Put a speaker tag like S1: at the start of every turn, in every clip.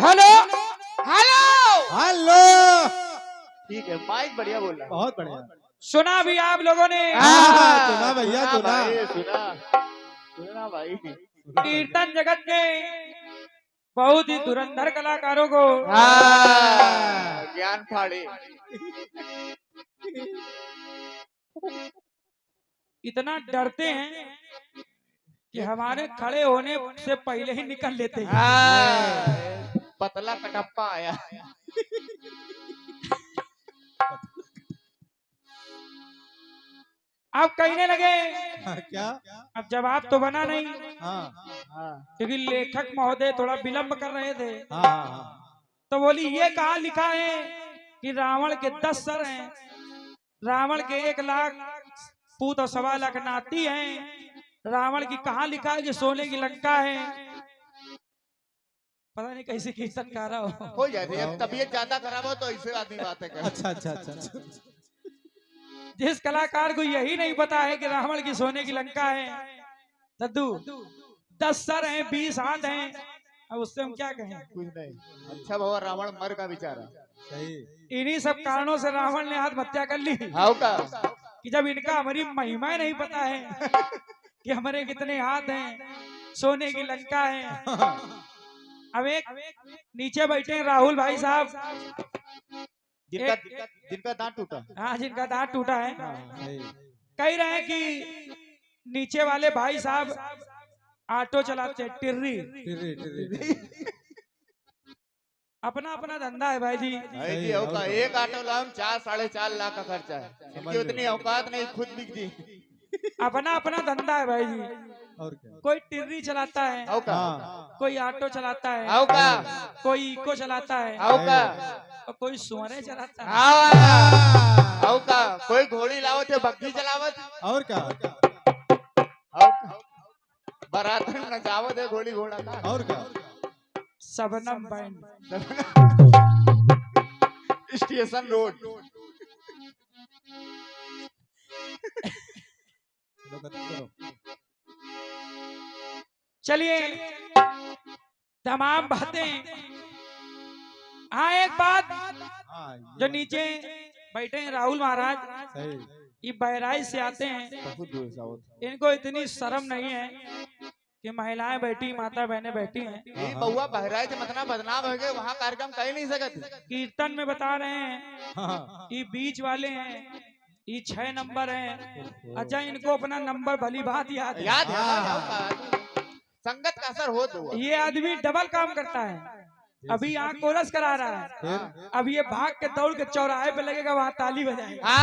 S1: Hello hello
S2: hello.
S3: ठीक है, mic बढ़िया बोल रहा है।
S2: बहुत बढ़िया।
S1: सुना भी आप लोगों ने?
S2: सुना भैया,
S3: सुना
S2: सुना।
S3: भाई, सुना भाई।
S1: कीर्तन जगत के बहुत ही धुरंधर कलाकारों को
S3: ज्ञान फाड़े।
S1: इतना डरते हैं कि हमारे खड़े होने से पहले ही निकल लेते हैं।
S3: पतला कटप्पा आया।
S1: अब कहने लगे
S2: क्या?
S1: अब जवाब तो बना नहीं,
S2: हाँ
S1: क्योंकि लेखक महोदय थोड़ा विलंब कर रहे थे।
S2: हाँ।
S1: तो बोली ये कहाँ लिखा है कि रावण के 10 सर हैं, रावण के 1 लाख पूत और 1.25 लाख नाती हैं। रावण की कहाँ लिखा है कि सोने की लंका है? पता नहीं कैसे कीर्तनकार
S3: हो जाती है, तबीयत ज्यादा खराब हो तो ऐसे आदमी बातें कर।
S2: अच्छा।
S1: जिस कलाकार को यही नहीं पता है कि रावण की सोने की लंका है, दद्दू 10 सर हैं, 20 हाथ हैं, अब उससे हम क्या कहें?
S3: कुछ नहीं। अच्छा बाबा, रावण मर का बेचारा।
S2: सही।
S1: इन्हीं सब कारणों से रावण ने आत्महत्या कर ली
S3: हाउ का
S1: कि जब इनका हमारी महिमा नहीं पता है कि हमारे कितने हाथ हैं, सोने की लंका है। अब एक नीचे बैठे हैं राहुल भाई साहब,
S3: जिनका दांत टूटा।
S1: हाँ जिनका दांत टूटा है।
S2: सही।
S1: कह रहे हैं कि नीचे वाले भाई साहब ऑटो चलाते हैं, टिर्री। अपना अपना धंधा है भाई जी।
S3: जी का एक ऑटो लाओ 4-4.5 लाख का खर्चा है। इनकी उतनी औकात नहीं, खुद बिक जी।
S1: अपना अपना धंधा है भाई जी।
S2: और क्या?
S1: कोई टिर्री चलाता है, कोई ऑटो चलाता है, कोई इको चलाता है, और कोई सुअरे चलाता है।
S3: कोई घोड़ी लावत है, बग्घी चलावत।
S2: और क्या?
S3: बारात में नचावत है घोड़ी घोड़ा का।
S2: और क्या?
S1: सबनम बैंड
S3: स्टेशन रोड।
S1: चलिए तमाम बातें। हाँ एक बात, जो नीचे बैठे हैं राहुल महाराज,
S2: सही।
S1: ये बहराइच से आते हैं, इनको इतनी शर्म नहीं है कि महिलाएं बैठी, माता बहनें बैठी हैं।
S3: बउआ बहराइच मतलब बदनाम हो गए, वहाँ कार्यक्रम कर ही नहीं सकते।
S1: कीर्तन में बता रहे हैं ये बीच वाले हैं, ये 6 नंबर हैं। अच्छा इनको अपना नंबर भली बात याद है।
S3: संगत का असर हो तो
S1: ये आदमी डबल काम करता है। अभी यहाँ कोरस करा रहा है, अब ये भाग के दौड़ के चौराहे पे लगेगा, वहाँ ताली बजाएगा।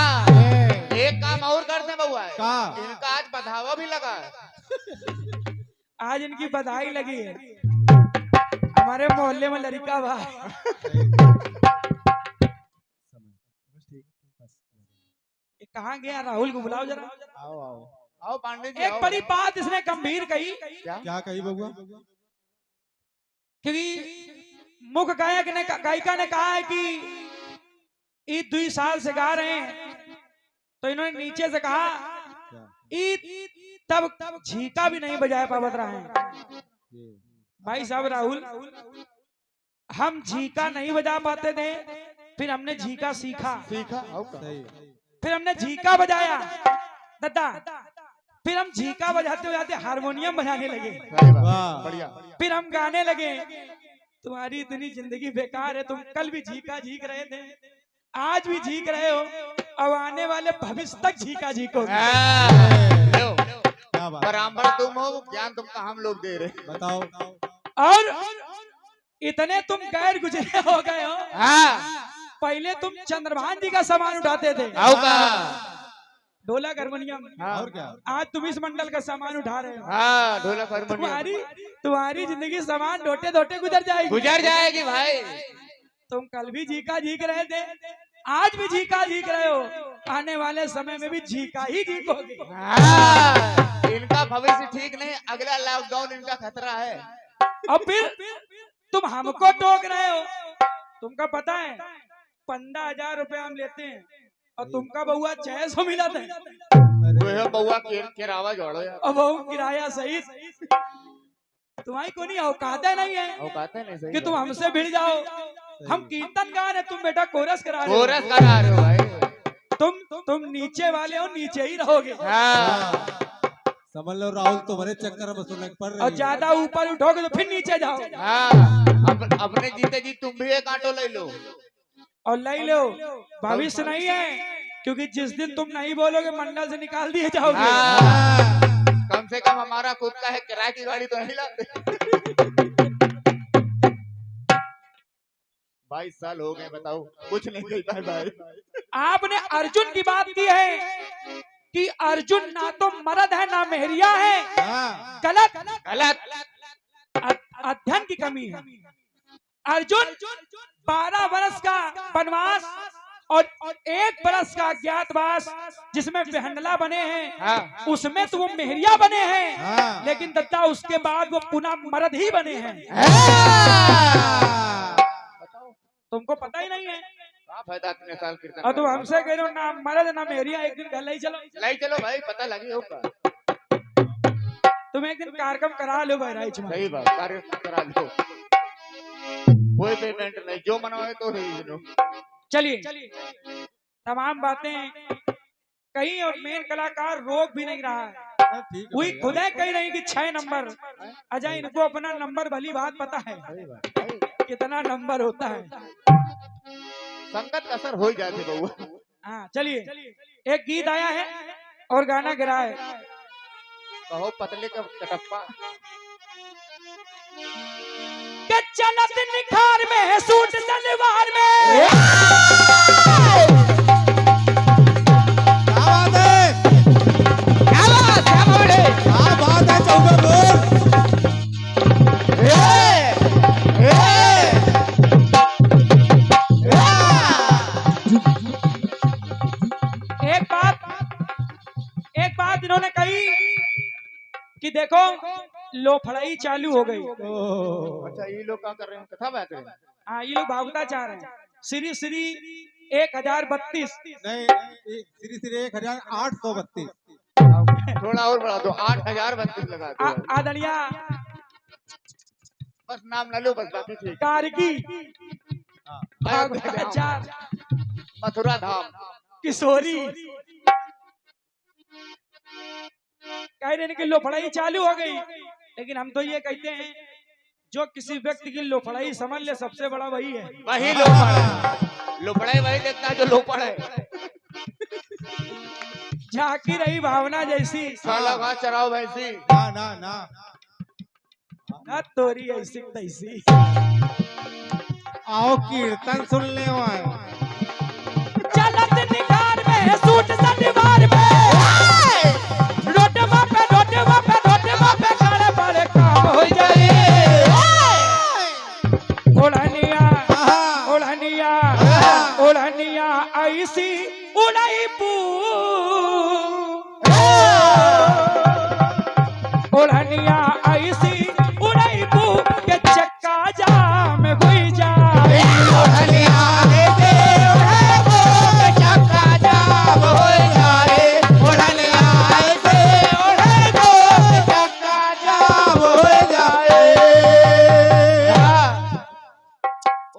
S3: एक काम और करते बउआ,
S2: का?
S3: इनका आज बधावा भी लगा है।
S1: आज इनकी बधाई लगी है, हमारे मोहल्ले में लड़का बा। कहाँ गया राहुल को बुलाओ जरा।
S3: आओ पांडे जी।
S1: एक बड़ी बात इसने गंभीर कही।
S2: क्या कही बउआ?
S1: क्योंकि मुख्य गायिका ने कहा है कि ये 2 साल से गा रहे हैं, तो इन्होंने नीचे से कहा तब झीका भी नहीं बजाया पावत रहा है। भाई साहब राहुल, हम झीका नहीं बजा पाते थे, फिर हमने झीका सीखा, फिर हमने झीका बजाया दादा, फिर हम झीका बजाते बजाते हारमोनियम बजाने लगे, फिर हम गाने लगे। तुम्हारी इतनी जिंदगी बेकार है, तुम कल भी झीका झीक रहे थे, आज भी झीक रहे हो, अब आने वाले भविष्य तक झीका झीकोगे।
S3: बराबर तुम हो, ज्ञान तुमका हम लोग दे रहे।
S2: बताओ।
S1: और इतने तुम गैर गुजरे हो गए हो। पहले तुम चंद्रभान जी का सामान उठाते थे, ढोलक हारमोनियम,
S2: और क्या?
S1: आज तुम इस मंडल का सामान उठा रहे हो।
S3: ढोलक हारमोनियम।
S1: तुम्हारी जिंदगी सामान ढोटे ढोटे गुजर जाएगी
S3: भाई।
S1: तुम कल भी झीका झीक रहे थे, आज भी झीका झीक रहे हो, आने वाले समय में भी झीका ही झीकोगे।
S3: इनका भविष्य ठीक नहीं, अगला लॉकडाउन इनका खतरा है।
S1: और फिर तुम हमको टोक रहे हो। तुमको पता है 15,000 रुपए हम लेते हैं, और तुमका बउआ 600 मिला था
S3: वो है बउआ के आवाज जोड़ो यार।
S1: और बहू किराया सहित तुम्हारी कोई नहीं औकात है नहीं है
S3: औकात है नहीं सही
S1: कि तुम हमसे भिड़ जाओ। हम कीर्तन गा रहे तुम बेटा कोरस करा रहे हो।
S3: कोरस करा रहे हो भाई।
S1: तुम नीचे वाले हो नीचे ही रहोगे।
S3: हाँ
S2: समझ लो राहुल तुम्हारे चक्कर में सुनने पड़ रही
S1: और
S2: है।
S1: ज्यादा ऊपर उठोगे तो फिर नीचे जाओ।
S3: हाँ अपने जीते जी तुम भी एक आटो ले लो।
S1: और ले लो भविष्य नहीं है क्योंकि जिस दिन तुम नहीं बोलोगे मंडल से निकाल दिए जाओगे।
S3: हाँ, कम से कम हमारा खुद का है, किराए की गाड़ी तो नहीं लाते। 22 साल हो गए बताओ कुछ नहीं कहता है भाई।
S1: आपने अर्जुन की बात की है कि अर्जुन ना तो मर्द है ना मेहरिया है।
S2: हाँ।
S1: गलत
S3: गलत
S1: अध्ययन की कमी है। अर्जुन 12 वर्ष का वनवास और 1 वर्ष का अज्ञातवास जिसमें बेहंडला बने हैं।
S3: हाँ।
S1: उसमें तो वो मेहरिया बने हैं।
S2: हाँ।
S1: लेकिन दत्ता उसके बाद वो पुनः मर्द ही बने हैं। तुमको पता ही नहीं है।
S3: क्या फायदा इतने साल कीर्तन
S1: और तुम हमसे कह रहे हो ना मर्द ना मेहरिया। एक दिन घर ले चलो।
S3: लाई चलो भाई पता लगे होगा।
S1: तुम एक दिन कार्यक्रम करा लो बहराइच में।
S3: सही बात कार्य करा लो। कोई पेमेंट नहीं जो मनाओ तो ही लो।
S1: चलिए तमाम बातें कहीं और मेन कलाकार रोक भी नहीं रहा है।
S2: ठीक है
S1: वही
S2: भैया।
S1: खुद है कह रही कि 6 नंबर। अजय इनको अपना नंबर भली बात पता है
S3: सही बात भाई।
S1: कितना नंबर होता है।
S3: संगत का असर हो ही जाते बउआ।
S1: हाँ चलिए एक गीत आया है और गाना गिरा है।
S3: कहो पतले का कटप्पा।
S1: कि चलत निखार में है सूट सलवार में।
S2: क्या बात है चौका बोल।
S1: एक बात इन्होंने कही कि देखो लोफड़ाई चालू हो गई।
S3: अच्छा ये लोग क्या कर रहे हैं कथा बात है।
S1: हाँ ये लोग भागता चाह रहे हैं। श्री 1032
S2: नहीं श्री 1832।
S3: थोड़ा और बढ़ा दो 8032 लगा दो।
S1: आदरणीय
S3: बस नाम न लो बस बाकी ठीक।
S1: कारगी
S3: अयोध्या धाम, मथुरा धाम
S1: किशोरी कह रहे हैं कि लोफड़ाई चालू हो गई। लेकिन हम तो ये कहते हैं जो किसी व्यक्ति की लोफड़ाई समझ ले सबसे बड़ा वही है।
S3: वही लोपड़ है। लोपड़ाई वही देखता है जो लोपड़ है।
S1: झांकी रही भावना जैसी
S3: साला घास चराओ वैसी।
S2: ना ना ना
S1: ना तोरी ऐसी तैसी।
S2: आओ कीर्तन सुन ले वहाँ।
S1: चलत निखार में है सूट सलवार में। रोटवा पे खड़े बड़े काम हो जाए। ओढ़निया ऐसी उड़ाई पू। ओढ़निया ऐसी उड़ाई पू के चक्का जाम हुई जाए।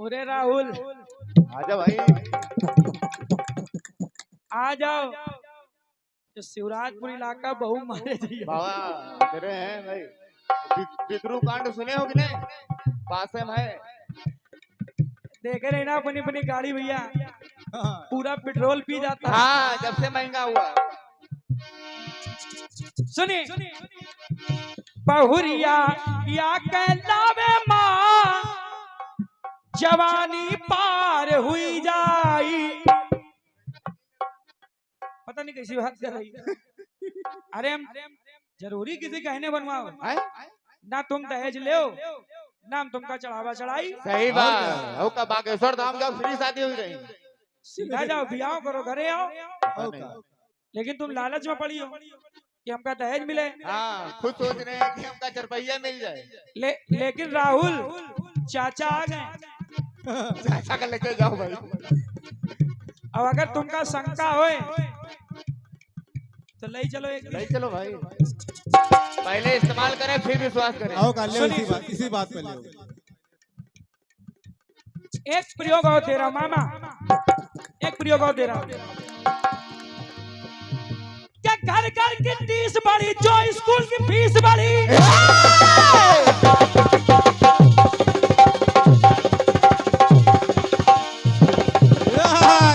S1: ओरे राहुल
S3: आजा भाई
S1: आ जाओ। जो शिवराजपुर इलाका बहु मारे दिए।
S3: बाबा तेरे हैं भाई। बिद्रू कांड सुने हो कि नहीं। पास में है।
S1: देखे रहे ना अपनी अपनी गाड़ी भैया पूरा पेट्रोल पी जाता है।
S3: हाँ जब से महंगा हुआ।
S1: सुनिए बहुरिया या कहलावे माँ जवानी पार हुई जाई। पता नहीं कैसी बात कर रही है। अरे हम जरूरी किसी कहने बनवाओ ना। तुम दहेज ले ना हम तुमका चढ़ावा चढ़ाई।
S3: सही बात हो का बागेश्वर धाम जाओ फ्री शादी हुई रही।
S1: सीधा जाओ ब्याह करो घरे आओ।
S2: आओ का।
S1: लेकिन तुम लालच में पड़ी हो कि हमका दहेज मिले।
S3: हाँ खुद सोच रहे हैं कि हमका 4 पहिया मिल जाए।
S1: लेकिन राहुल चाचा आ गए।
S3: चाचा का लेके जाओ भाई।
S1: अब अगर तुमका शंका होए तो ले चलो एक
S3: नहीं चलो भाई, पहले इस्तेमाल करें फिर विश्वास करें।
S2: आओ कर ले
S1: सुनिए।
S2: इसी बात पे ले
S1: एक प्रयोग और दे रहा हूं मामा, एक प्रयोग और दे रहा हूं। क्या घर घर की फीस बढ़ी, जो स्कूल की फीस बढ़ी।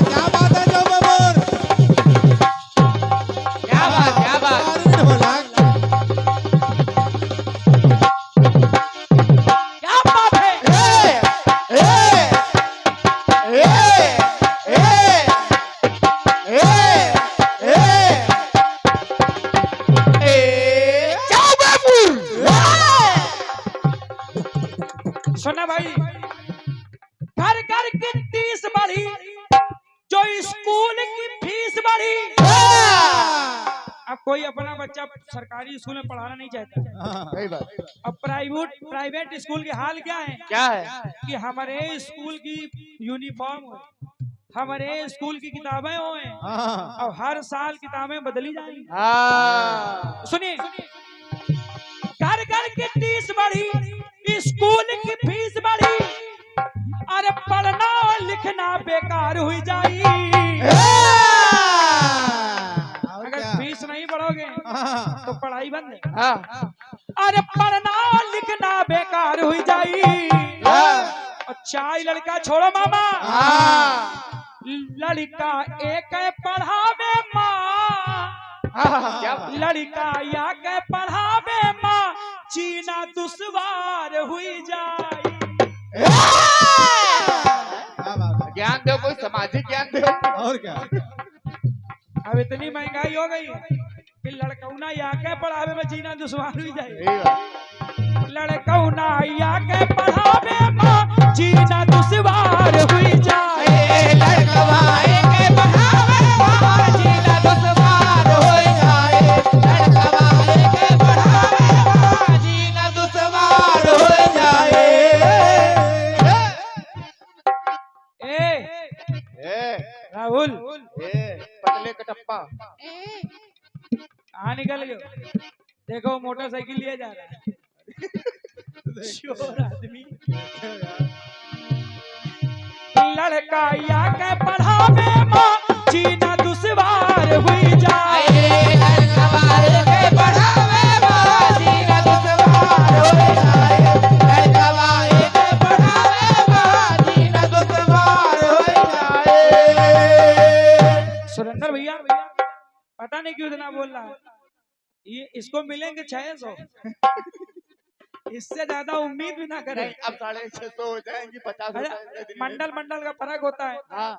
S2: क्या बात है जो बबूर
S3: क्या बात, क्या बात।
S1: क्या बात है। सुना भाई, घर घर की फीस बढ़ी, जो स्कूल की फीस बढ़ी। अब कोई अपना बच्चा सरकारी स्कूल में पढ़ाना नहीं चाहता।
S3: सही बात।
S1: अब प्राइवेट स्कूल के हाल क्या है
S3: क्या है?
S1: कि हमारे स्कूल की यूनिफॉर्म हो, हमारे स्कूल की किताबें हो, अब हर साल किताबें बदली जाएंगी।
S3: हाँ,
S1: सुनिए, घर घर की फीस बढ़ी, स्कूल की फीस बढ़ी, अरे पढ़ना और लिखना बेकार हुई जाई। अगर फीस नहीं बढ़ोगे तो पढ़ाई बंद है।
S3: हाँ,
S1: अरे पढ़ना और लिखना बेकार हुई जाई। और चार लड़का छोड़ो मामा,
S3: हाँ,
S1: लड़का एक पढ़ावे माँ,
S3: क्या बात।
S1: लड़का या के पढ़ावे माँ, जीना दुश्वार हुई जाए।
S3: ज्ञान दो, कोई सामाजिक ज्ञान दो।
S2: और क्या
S1: अब इतनी महंगाई हो गई कि लड़कौना या के पढ़ावे में जीना दुश्वार हुई जाए।
S3: सही बात।
S1: लड़कौना या के पढ़ावे में जीना दुश्वार हुई जाए। राहुल
S3: पतले कटप्पा।
S1: कहाँ निकल गए? देखो मोटरसाइकिल लिए जा रहा है। चोर आदमी। लड़का या के पढ़ावे माँ, जीना दुश्वार हुई जाए। सुरेंद्र भैया पता नहीं क्यों इतना बोल रहा है। ये इसको मिलेंगे 600, इससे ज्यादा उम्मीद भी ना करें।
S3: नहीं, अब 650 हो जाएंगी, 50
S1: अरे
S3: रुपए दिन में।
S1: मंडल मंडल का फर्क होता है।
S3: हाँ,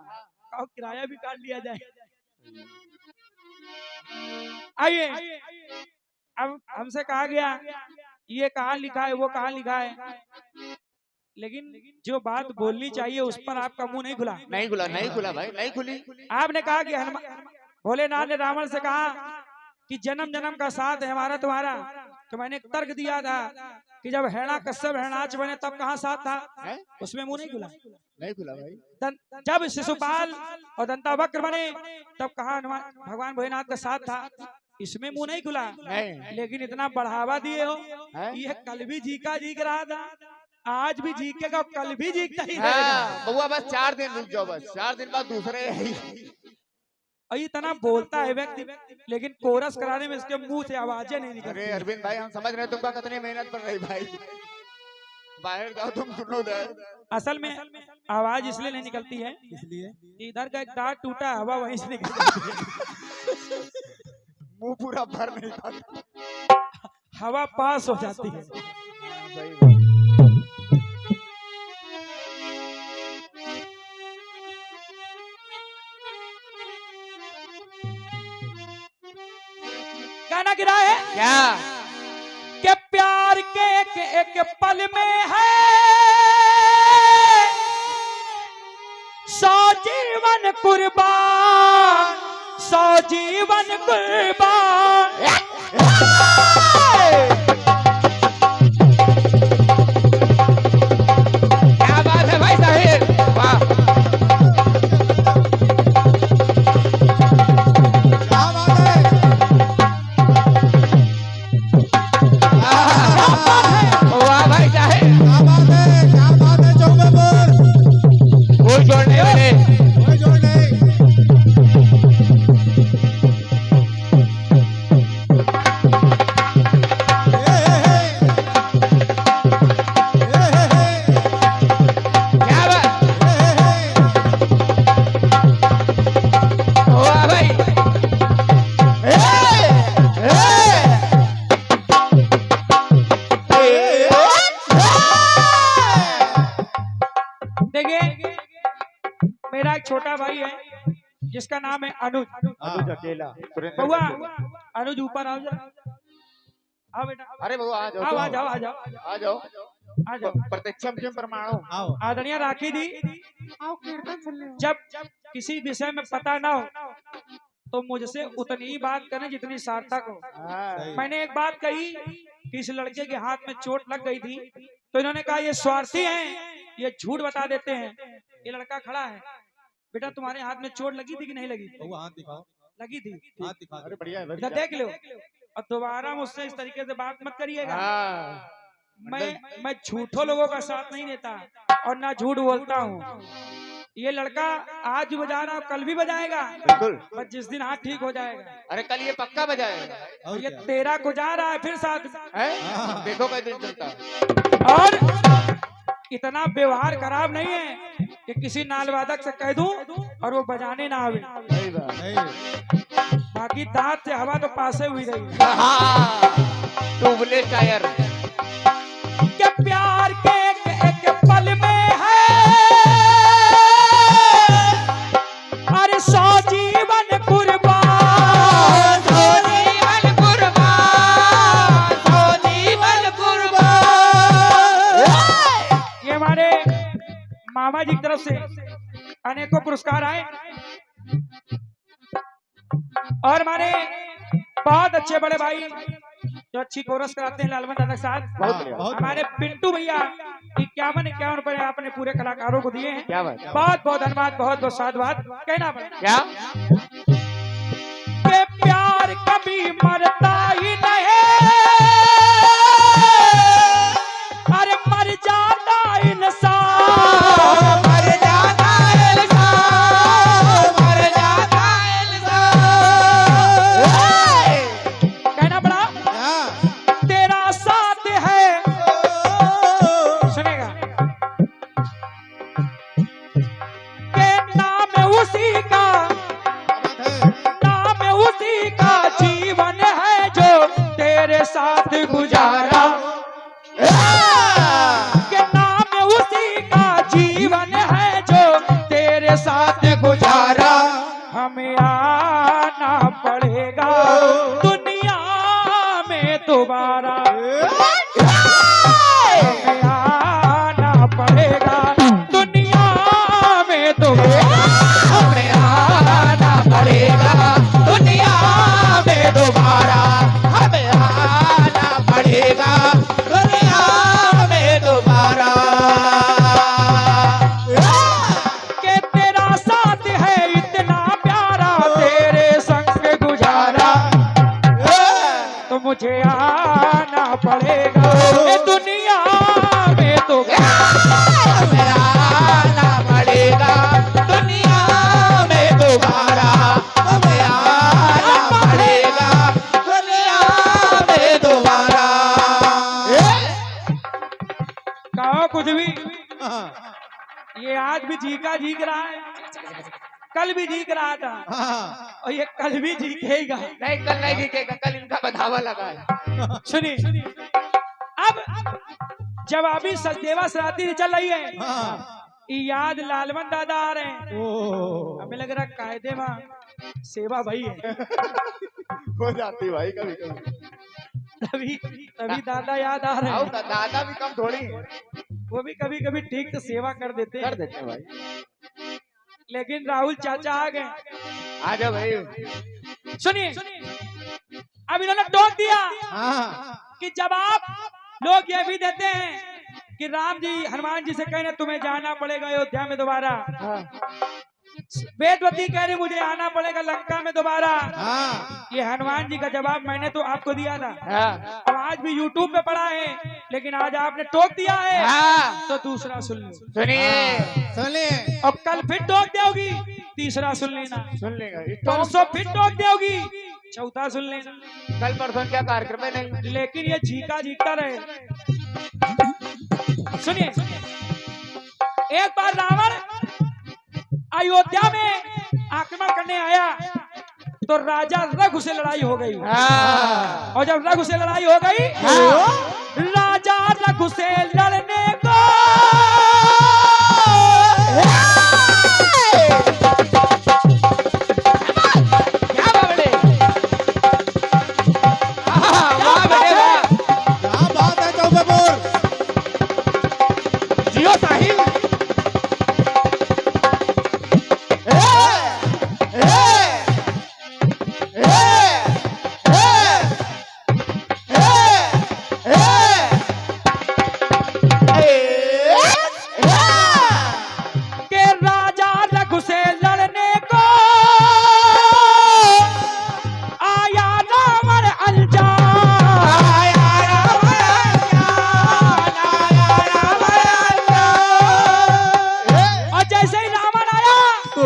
S1: और किराया भी काट लिया जाए। आइए, अब हमसे कहा गया ये कहाँ लिखा है, वो कहाँ लिखा है, लेकिन जो बात बोलनी चाहिए उस पर आपका मुंह नहीं खुला।
S3: नहीं खुला, नहीं खुला भाई, नहीं खुली।
S1: आपने कहा कि भोलेनाथ ने रावण से कहा कि जन्म जन्म का साथ है हमारा तुम्हारा। तो मैंने एक तर्क दिया था कि जब हेड़ा कश्यप हेणाच बने तब कहाँ साथ था, उसमें मुंह नहीं खुला।
S3: नहीं खुला भाई।
S1: जब शिशुपाल और दंतावक्र बने तब कहाँ भगवान भोलेनाथ का साथ था, इसमें मुंह नहीं खुला।
S3: नहीं।
S1: लेकिन इतना बढ़ावा दिए हो, ये कल भी जीका जीक रहा था, आज भी जीकेगा, कल भी जीकता ही रहेगा।
S3: हाँ, बउआ बस 4 दिन रुक जाओ, बस 4 दिन बाद दूसरे
S1: और इतना बोलता है व्यक्ति, लेकिन कोरस कराने में इसके मुंह से आवाजें नहीं निकलती।
S3: अरे अरविंद भाई, हम समझ रहे तुमका कितनी मेहनत पड़ रही भाई। बाहर जाओ तुम, सुनो दे।
S1: असल में आवाज इसलिए नहीं निकलती है,
S2: इसलिए
S1: इधर का एक तार टूटा, हवा वहीं से निकल जाती है।
S3: मुंह पूरा भर नहीं पाता।
S1: हवा पास हो जाती है। गाना गिरा है
S3: क्या?
S1: कि प्यार के एक पल में है 100 जीवन कुर्बान, 100 जीवन कुर्बान।
S3: क्या बात है भाई साहिर, वाह।
S1: छोटा भाई है जिसका नाम है अनुज।
S3: अनुज अकेला सुरेंद्र
S1: बउआ
S3: अकेला।
S1: अनुज ऊपर आओ जरा, आओ बेटा,
S3: अरे बउआ आ
S1: आओ आ
S3: जाओ
S1: जाओ आ जाओ
S3: आ जाओ
S1: आ जाओ।
S3: प्रत्यक्षम किम प्रमाणो।
S2: आओ
S1: आदरणीय राखी दी, जब किसी विषय में पता ना हो तो मुझसे उतनी ही बात करें जितनी सार्थक हो।
S3: हाँ।
S1: मैंने एक बात कही कि इस लड़के के हाथ में चोट लग गई थी तो इन्होंने कहा ये स्वार्थी हैं, ये झूठ बता देते हैं। ये लड़का खड़ा है, बेटा तुम्हारे हाथ में चोट लगी थी कि नहीं लगी थी?
S2: वो हाथ दिखाओ,
S1: लगी थी।
S2: हाथ दिखा
S3: अरे बढ़िया है
S1: इधर
S3: बढ़िया।
S1: देख लो और दोबारा मुझसे इस तरीके से बात मत करिएगा।
S3: हाँ।
S1: मैं झूठों लोगों का साथ नहीं देता और ना झूठ बोलता हूँ। ये लड़का आज भी बजा रहा, कल भी बजाएगा,
S3: बिल्कुल।
S1: बस जिस दिन हाथ ठीक हो जाएगा।
S3: अरे कल ये पक्का बजाएगा।
S2: और
S1: ये
S2: क्या?
S1: 13 को जा रहा है फिर साथ।
S3: हैं? देखो कई दिन चलता है।
S1: और इतना व्यवहार खराब नहीं है कि किसी नाल वादक से कह दूं और वो बजाने ना आवे।
S3: सही बात।
S2: नहीं
S1: बाकी दांत से हवा तो पासे हुई रही।
S3: हाँ, टूबले टायर।
S1: क्या प्यार के एक पल में है अरे 100 जीवन कुर्बान, 100 जीवन कुर्बान, 100 जीवन कुर्बान। ये हमारे मामा जी की तरफ से अनेकों पुरस्कार आए और हमारे बहुत अच्छे बड़े भाई जो अच्छी कोरस कराते हैं लालमन दादा के साथ,
S3: बहुत बढ़िया।
S2: बहुत
S1: हमारे पिंटू भैया 51 रुपए आपने पूरे कलाकारों को दिए हैं।
S3: क्या बात।
S1: बहुत बहुत धन्यवाद, बहुत बहुत साधुवाद कहना पड़ेगा।
S3: क्या
S1: कि प्यार कभी मरता ही नहीं, अरे मर जाता इंसान, मर जाता इंसान, मर जाता इंसान। कहना पड़ा
S2: क्या?
S1: तेरा साथ है, सुनेगा के नाम उसी का, नाम उसी का जीवन है जो तेरे साथ गुजारा, के नाम उसी का जीवन है जो तेरे साथ गुजारा। हमें आना पड़ेगा दुनिया में दोबारा, हमें आना पड़ेगा दुनिया में दोबारा, हमें आना पड़ेगा दुनिया में दोबारा, हमें आना पड़ेगा दुनिया में दोबारा। के तेरा साथ है इतना प्यारा, तेरे संग गुजारा, तो मुझे आना पड़ेगा ये दुनिया में दोबारा, हमें आना पड़ेगा दुनिया में दोबारा, हमें आना पड़ेगा दुनिया में दोबारा। कहो कुछ भी,
S2: हाँ
S1: ये आज भी जीका जीक रहा है, कल भी जीक रहा था
S2: हाँ
S1: और ये कल भी जीकेगा।
S3: नहीं कल नहीं दिखेगा, कल इनका बधावा लगा है।
S1: सुनिए, अब जब अभी सचदेवा सराती चल रही है,
S2: हाँ।
S1: याद लालमन दादा आ रहे हैं,
S2: ओ
S1: हमें लग रहा कायदे में सेवा भाई है।
S3: हो जाती भाई कभी कभी।
S1: तभी तभी दादा याद आ रहे
S3: आओ
S1: हैं,
S3: दादा भी कम थोड़ी है।
S1: वो भी कभी कभी ठीक से सेवा कर देते
S3: कर
S1: हैं।
S3: देते हैं भाई।
S1: लेकिन राहुल चाचा आ गए।
S3: आ जाओ भाई।
S1: सुनिए, अब इन्होंने टोक दिया
S2: हाँ
S1: कि जब आप लोग ये भी देते हैं कि राम जी हनुमान जी से कह रहे तुम्हें जाना पड़ेगा अयोध्या में दोबारा,
S3: हाँ।
S1: वेदवती कह रही मुझे आना पड़ेगा लंका में दोबारा,
S2: हाँ
S1: ये हनुमान जी का जवाब मैंने तो आपको दिया था,
S3: हाँ।
S1: अब आज भी यूट्यूब पे पड़ा है, लेकिन आज आपने टोक दिया है
S3: हाँ।
S1: तो दूसरा सुन लो,
S3: सुनिए
S2: सुन ले
S1: और कल फिर टोक दोगी तीसरा सुन लेना,
S3: सुन लेगा।
S1: परसों फिर टोक दोगी चौथा सुन लेना,
S3: कल परसों क्या कार्यक्रम है नहीं।
S1: लेकिन ये झीका झीकता रहे। सुनिए, एक बार रावण अयोध्या में आक्रमण करने आया तो राजा रघु से लड़ाई हो गई,
S3: हाँ।
S1: और जब रघु से लड़ाई हो गई, राजा रघु से लड़ने को के राजा रघु से लड़ने को आया रावण अनजान। और जैसे ही रावण आया तो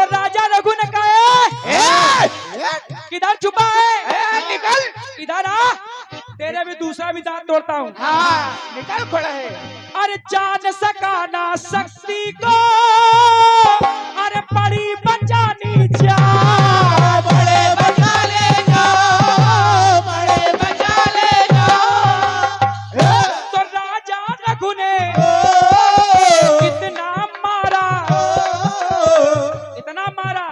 S1: राजा रघु ने कहा किधर छुपा है, निकल इधर आ, तेरे भी दूसरा भी दांत तोड़ता हूँ।
S3: निकल पड़ा है।
S1: अरे जान सका ना शक्ति को, अरे बड़ी बचानी जा,
S3: बड़े बचा ले जाओ, बड़े बचा ले जाओ।
S1: तो राजा रघु ने इतना मारा, इतना मारा,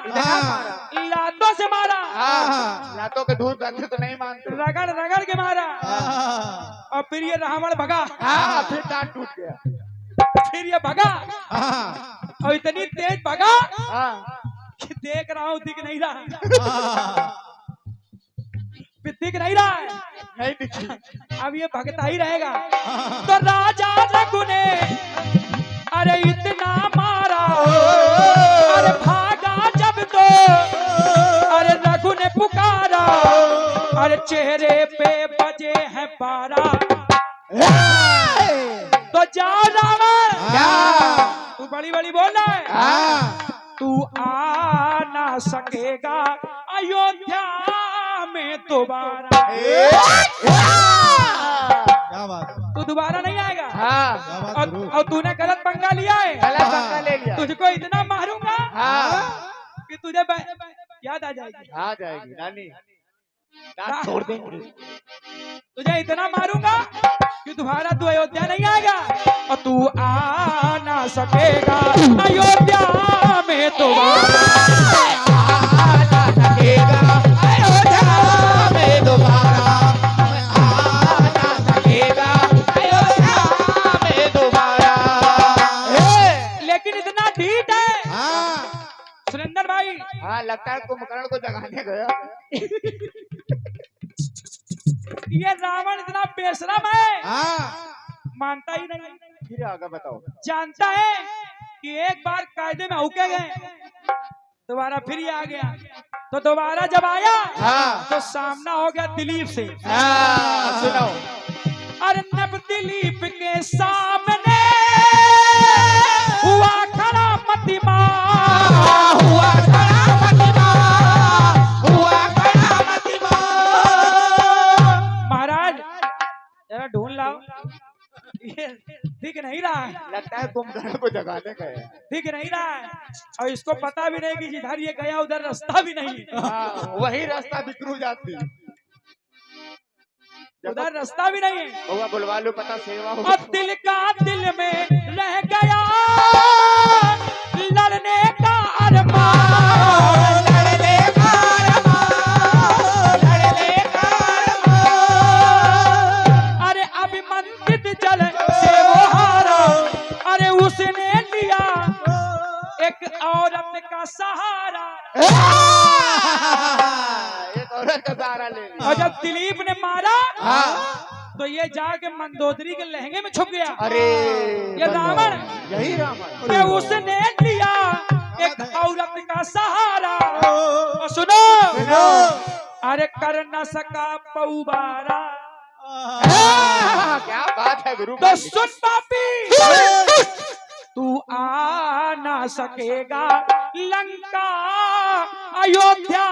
S1: लातों से मारा,
S3: लातों के दूध रखते तो नहीं मानते।
S1: रगड़ रगड़ के मारा। और फिर ये रावण भगा,
S3: फिर दांत टूट गया।
S1: फिर ये भगा और इतनी तेज भगा कि देख रहा हूँ दिख नहीं रहा, दिख नहीं रहा है,
S3: नहीं दिखी।
S1: अब ये भगता ही रहेगा। तो राजा रघु ने अरे इतना मारा, अरे भागा जब तो अरे रघु ने पुकारा, अरे चेहरे पे बजे हैं 12। तो जाओ रावण, तू बड़ी बड़ी बोल रहा है, तू आ ना सकेगा अयोध्या में दोबारा।
S2: क्या बात,
S1: तू दोबारा नहीं आएगा।
S2: क्या बात गुरु।
S1: और तूने गलत पंगा लिया है,
S3: गलत पंगा ले लिया।
S1: तुझको इतना मारूंगा कि तुझे याद आ जाएगी।
S3: आ जाएगी नानी, दांत तोड़ देंगे।
S1: तुझे इतना मारूंगा कि दोबारा तू अयोध्या नहीं आएगा, और तू आ ना सकेगा अयोध्या में दोबारा।
S3: अयोध्या में दोबारा, आ ना सकेगा अयोध्या में दोबारा।
S1: लेकिन इतना ढीठ है सुरेंद्र भाई।
S3: हाँ, लगता है कुंभकर्ण को जगाने गया।
S1: ये रावण इतना बेशरम है, मानता ही नहीं।
S3: फिर आगे बताओ।
S1: जानता है कि एक बार कायदे में होके गए, दोबारा फिर ये आ गया। तो दोबारा जब आया तो सामना हो गया दिलीप से।
S3: सुनो।
S1: अरे नब दिलीप के सामने हुआ खड़ा मतिमा,
S3: हुआ खड़ा मतिमा, हुआ खड़ा मतिमा।
S1: महाराज जरा ढूंढ लाओ, ये दिख नहीं रहा है,
S3: लगता है कुंभकर्ण को जगाने गए।
S1: दिख नहीं रहा है, और इसको पता भी नहीं कि जिधर ये गया उधर रास्ता भी नहीं,
S3: वही रास्ता बिखरू जाती,
S1: उधर रास्ता भी नहीं है।
S3: होगा बुलवा लो, पता सेवा हो।
S1: अब दिल का दिल में रह गया लड़ने का अरमान,
S3: लड़ने का अरमान, लड़ने का अरमान।
S1: अरे अभिमंत्रित जल से वो हारा, अरे उसने लिया एक औरत का सहारा।
S3: एक औरत का सहारा ले लिया।
S1: और जब दिलीप ने मारा तो ये जाके मंदोदरी के लहंगे में छुप गया।
S3: अरे
S1: ये रावण,
S3: यही रावण।
S1: कि उसने लिया एक औरत का सहारा। और सुनो, अरे कर न सका पौबारा।
S3: क्या बात है गुरु।
S1: तो सुन पापी, तू आ ना सकेगा लंका अयोध्या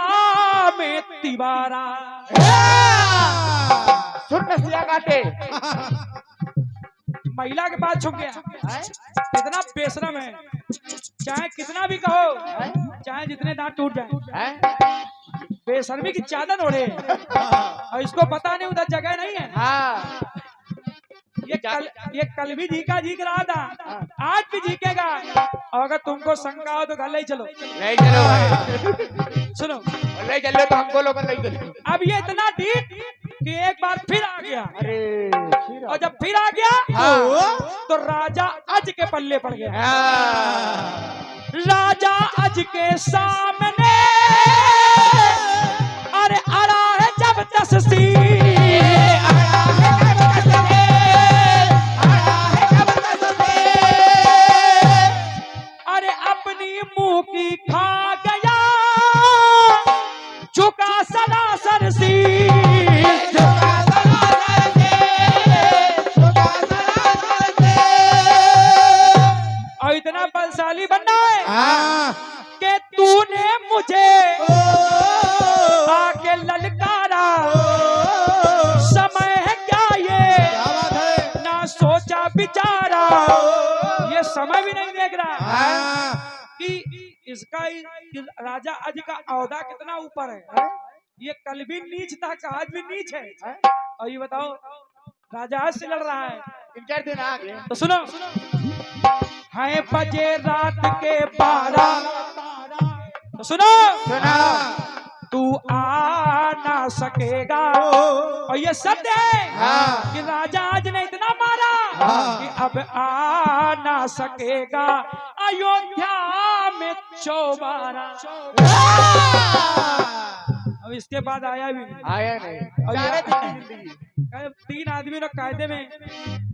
S1: में तिवारा।
S3: सुन नसिया काटे।
S1: महिला के पास छुप गया, कितना बेशरम है। चाहे कितना भी कहो, चाहे जितने दांत टूट जाए, बेशर्मी की चादर ओढ़े, और इसको पता नहीं उधर जगह नहीं है। ये कल भी झीक रहा था, आज भी झीकेगा। और अगर तुमको शंका हो तो घर ले चलो।
S3: नहीं चलो भाई।
S1: सुनो,
S3: ले चलो तो हमको लोग ले चलो।
S1: अब ये इतना डीप कि एक बार फिर आ गया।
S3: अरे
S1: और जब फिर आ गया तो राजा अज के पल्ले पड़ गया। राजा अज के सामने ये समय भी नहीं देख रहा
S2: हाँ।
S1: कि इसका कि राजा आज का औहदा कितना ऊपर है। ये कल भी नीच था कि आज भी नीच है। और ये बताओ राजा आज से लड़ रहा है।
S3: तीन चार दिन आगे
S1: तो सुनो, है बजे रात के 12, तो सुनो
S3: सुना
S1: तू आ ना सकेगा। और ये सत्य है
S3: हाँ।
S1: कि राजा आज ने इतना मारा
S2: हाँ।
S1: कि अब आ ना सकेगा अयोध्या में 54। अब इसके बाद आया भी नहीं।
S3: आया नहीं।
S1: और
S3: सारे
S1: ये-
S3: दिन की जिंदगी
S1: 3 आदमी ने कायदे में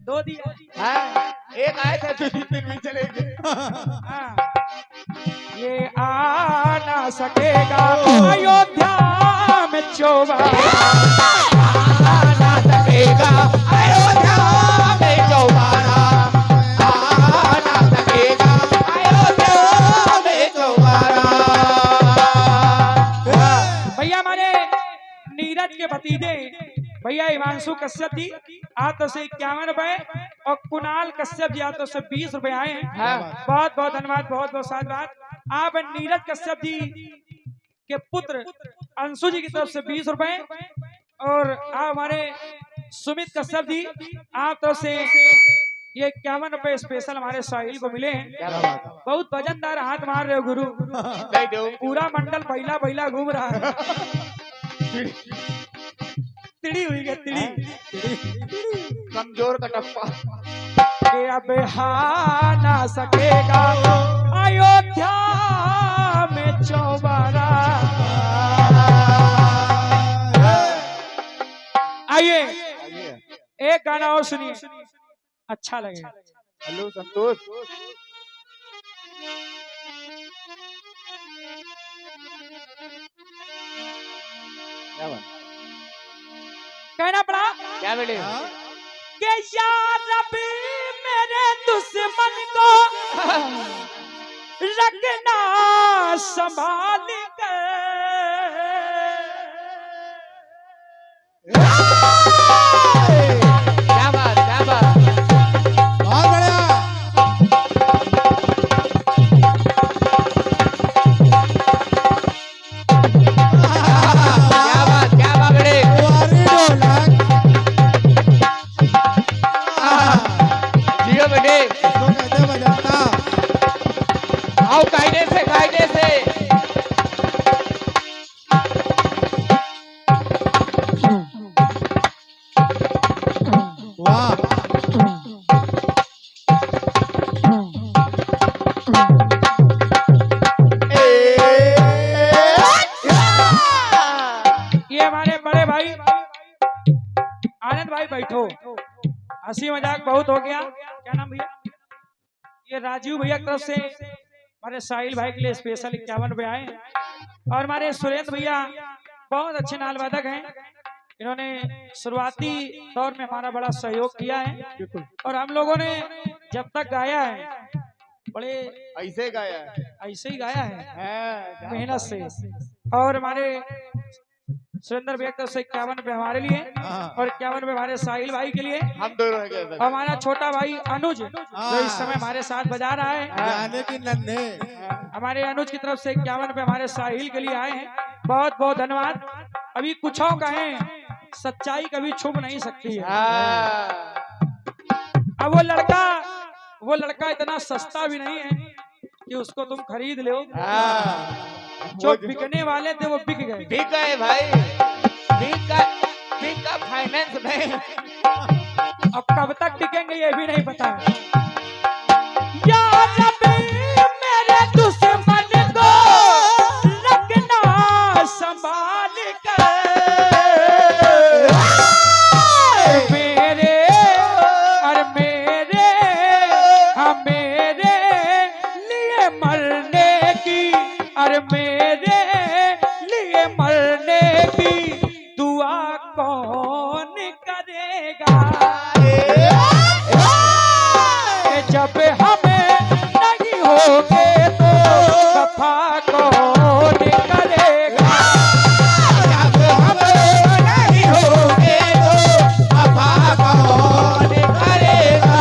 S1: 2 दिया।
S3: हाँ। एक आए थे 2 दिन भी चले गए।
S1: हाँ। ये आ ना सकेगा अयोध्या में 54।
S3: आना सकेगा अयोध्या में 54। आना सकेगा अयोध्या में 54।
S1: भैया हमारे नीरज के भतीजे भैया हिमांशु कश्यप जी आज तो से 51 रुपए और कुणाल कश्यप जी आज तो से 20 रुपए आए हैं।
S3: हाँ।
S1: बहुत बहुत धन्यवाद, बहुत बहुत साधुवाद। आप नीरज कश्यप जी के पुत्र अंशु जी की तरफ से 20 रुपए और आप हमारे सुमित कश्यप जी आप तरफ से ये 51 रुपए स्पेशल हमारे साहिल को मिले हैं।
S3: क्या बात है।
S1: बहुत वजनदार हाथ मार रहे हो गुरु।
S3: दे दो।
S1: पूरा मंडल पहिला पहिला घूम रहा है। तिड़ी हुई है तिड़ी।
S3: कमजोर का टप्पा।
S1: कि अब हा ना सकेगा अयोध्या में 54। आइए एक गाना और सुनिए, अच्छा लगेगा।
S3: हेलो संतोष। क्या बात।
S1: कहना पड़ा
S3: क्या बेटे।
S1: कि या रबी मेरे दुश्मन को रखना संभाल कर।
S3: क्या बात क्या बात।
S2: बहुत बढ़िया।
S3: क्या बात बेटे।
S2: कुंवारी ढोलक।
S3: जियो बेटे।
S2: इसको कहते बजाता।
S3: आओ कायदे से कायदे से।
S2: वाह।
S1: ये हमारे बड़े भाई आनंद भाई बैठो, हंसी मजाक बहुत हो गया। क्या नाम भैया? ये राजीव भैया की तरफ से हमारे साहिल भाई के लिए स्पेशल 51 रुपए आए हैं। और हमारे सुरेंद्र भैया बहुत अच्छे नाल वादक हैं। इन्होंने शुरुआती दौर में हमारा बड़ा सहयोग किया है और हम लोगों ने जब तक गाया है बड़े
S3: ऐसे गाया है।
S1: ऐसे ही गाया है
S3: हाँ,
S1: मेहनत से। और हमारे सुरेंद्र भैया की तरफ से 51 रुपए हमारे लिए और 51 रुपए हमारे साहिल भाई के लिए।
S3: हम दोनों हैं
S1: और हमारा छोटा भाई अनुज जो इस समय हमारे साथ बजा रहा है,
S2: जाने की नन्हे।
S1: हमारे अनुज की तरफ से 51 रुपए हमारे साहिल के लिए आए हैं। बहुत बहुत धन्यवाद। अभी कुछ और कहें, सच्चाई कभी छुप नहीं सकती है। अब वो लड़का इतना सस्ता भी नहीं है कि उसको तुम खरीद लो। जो बिकने वाले थे वो बिक गए।
S3: बिक गए भाई। बिक का फाइनेंस में।
S1: अब कब तक टिकेंगे ये भी नहीं पता। या रब्बी मेरे दुश्मन को रखना संभाल कर। मेरे और मेरे मेरे लिए मरने की और मेरे लिए मरने की दुआ कौन करेगा। जब हमें नहीं होगे तो वफा कौन करेगा।
S3: जब हमें नहीं होगे तो वफा कौन करेगा।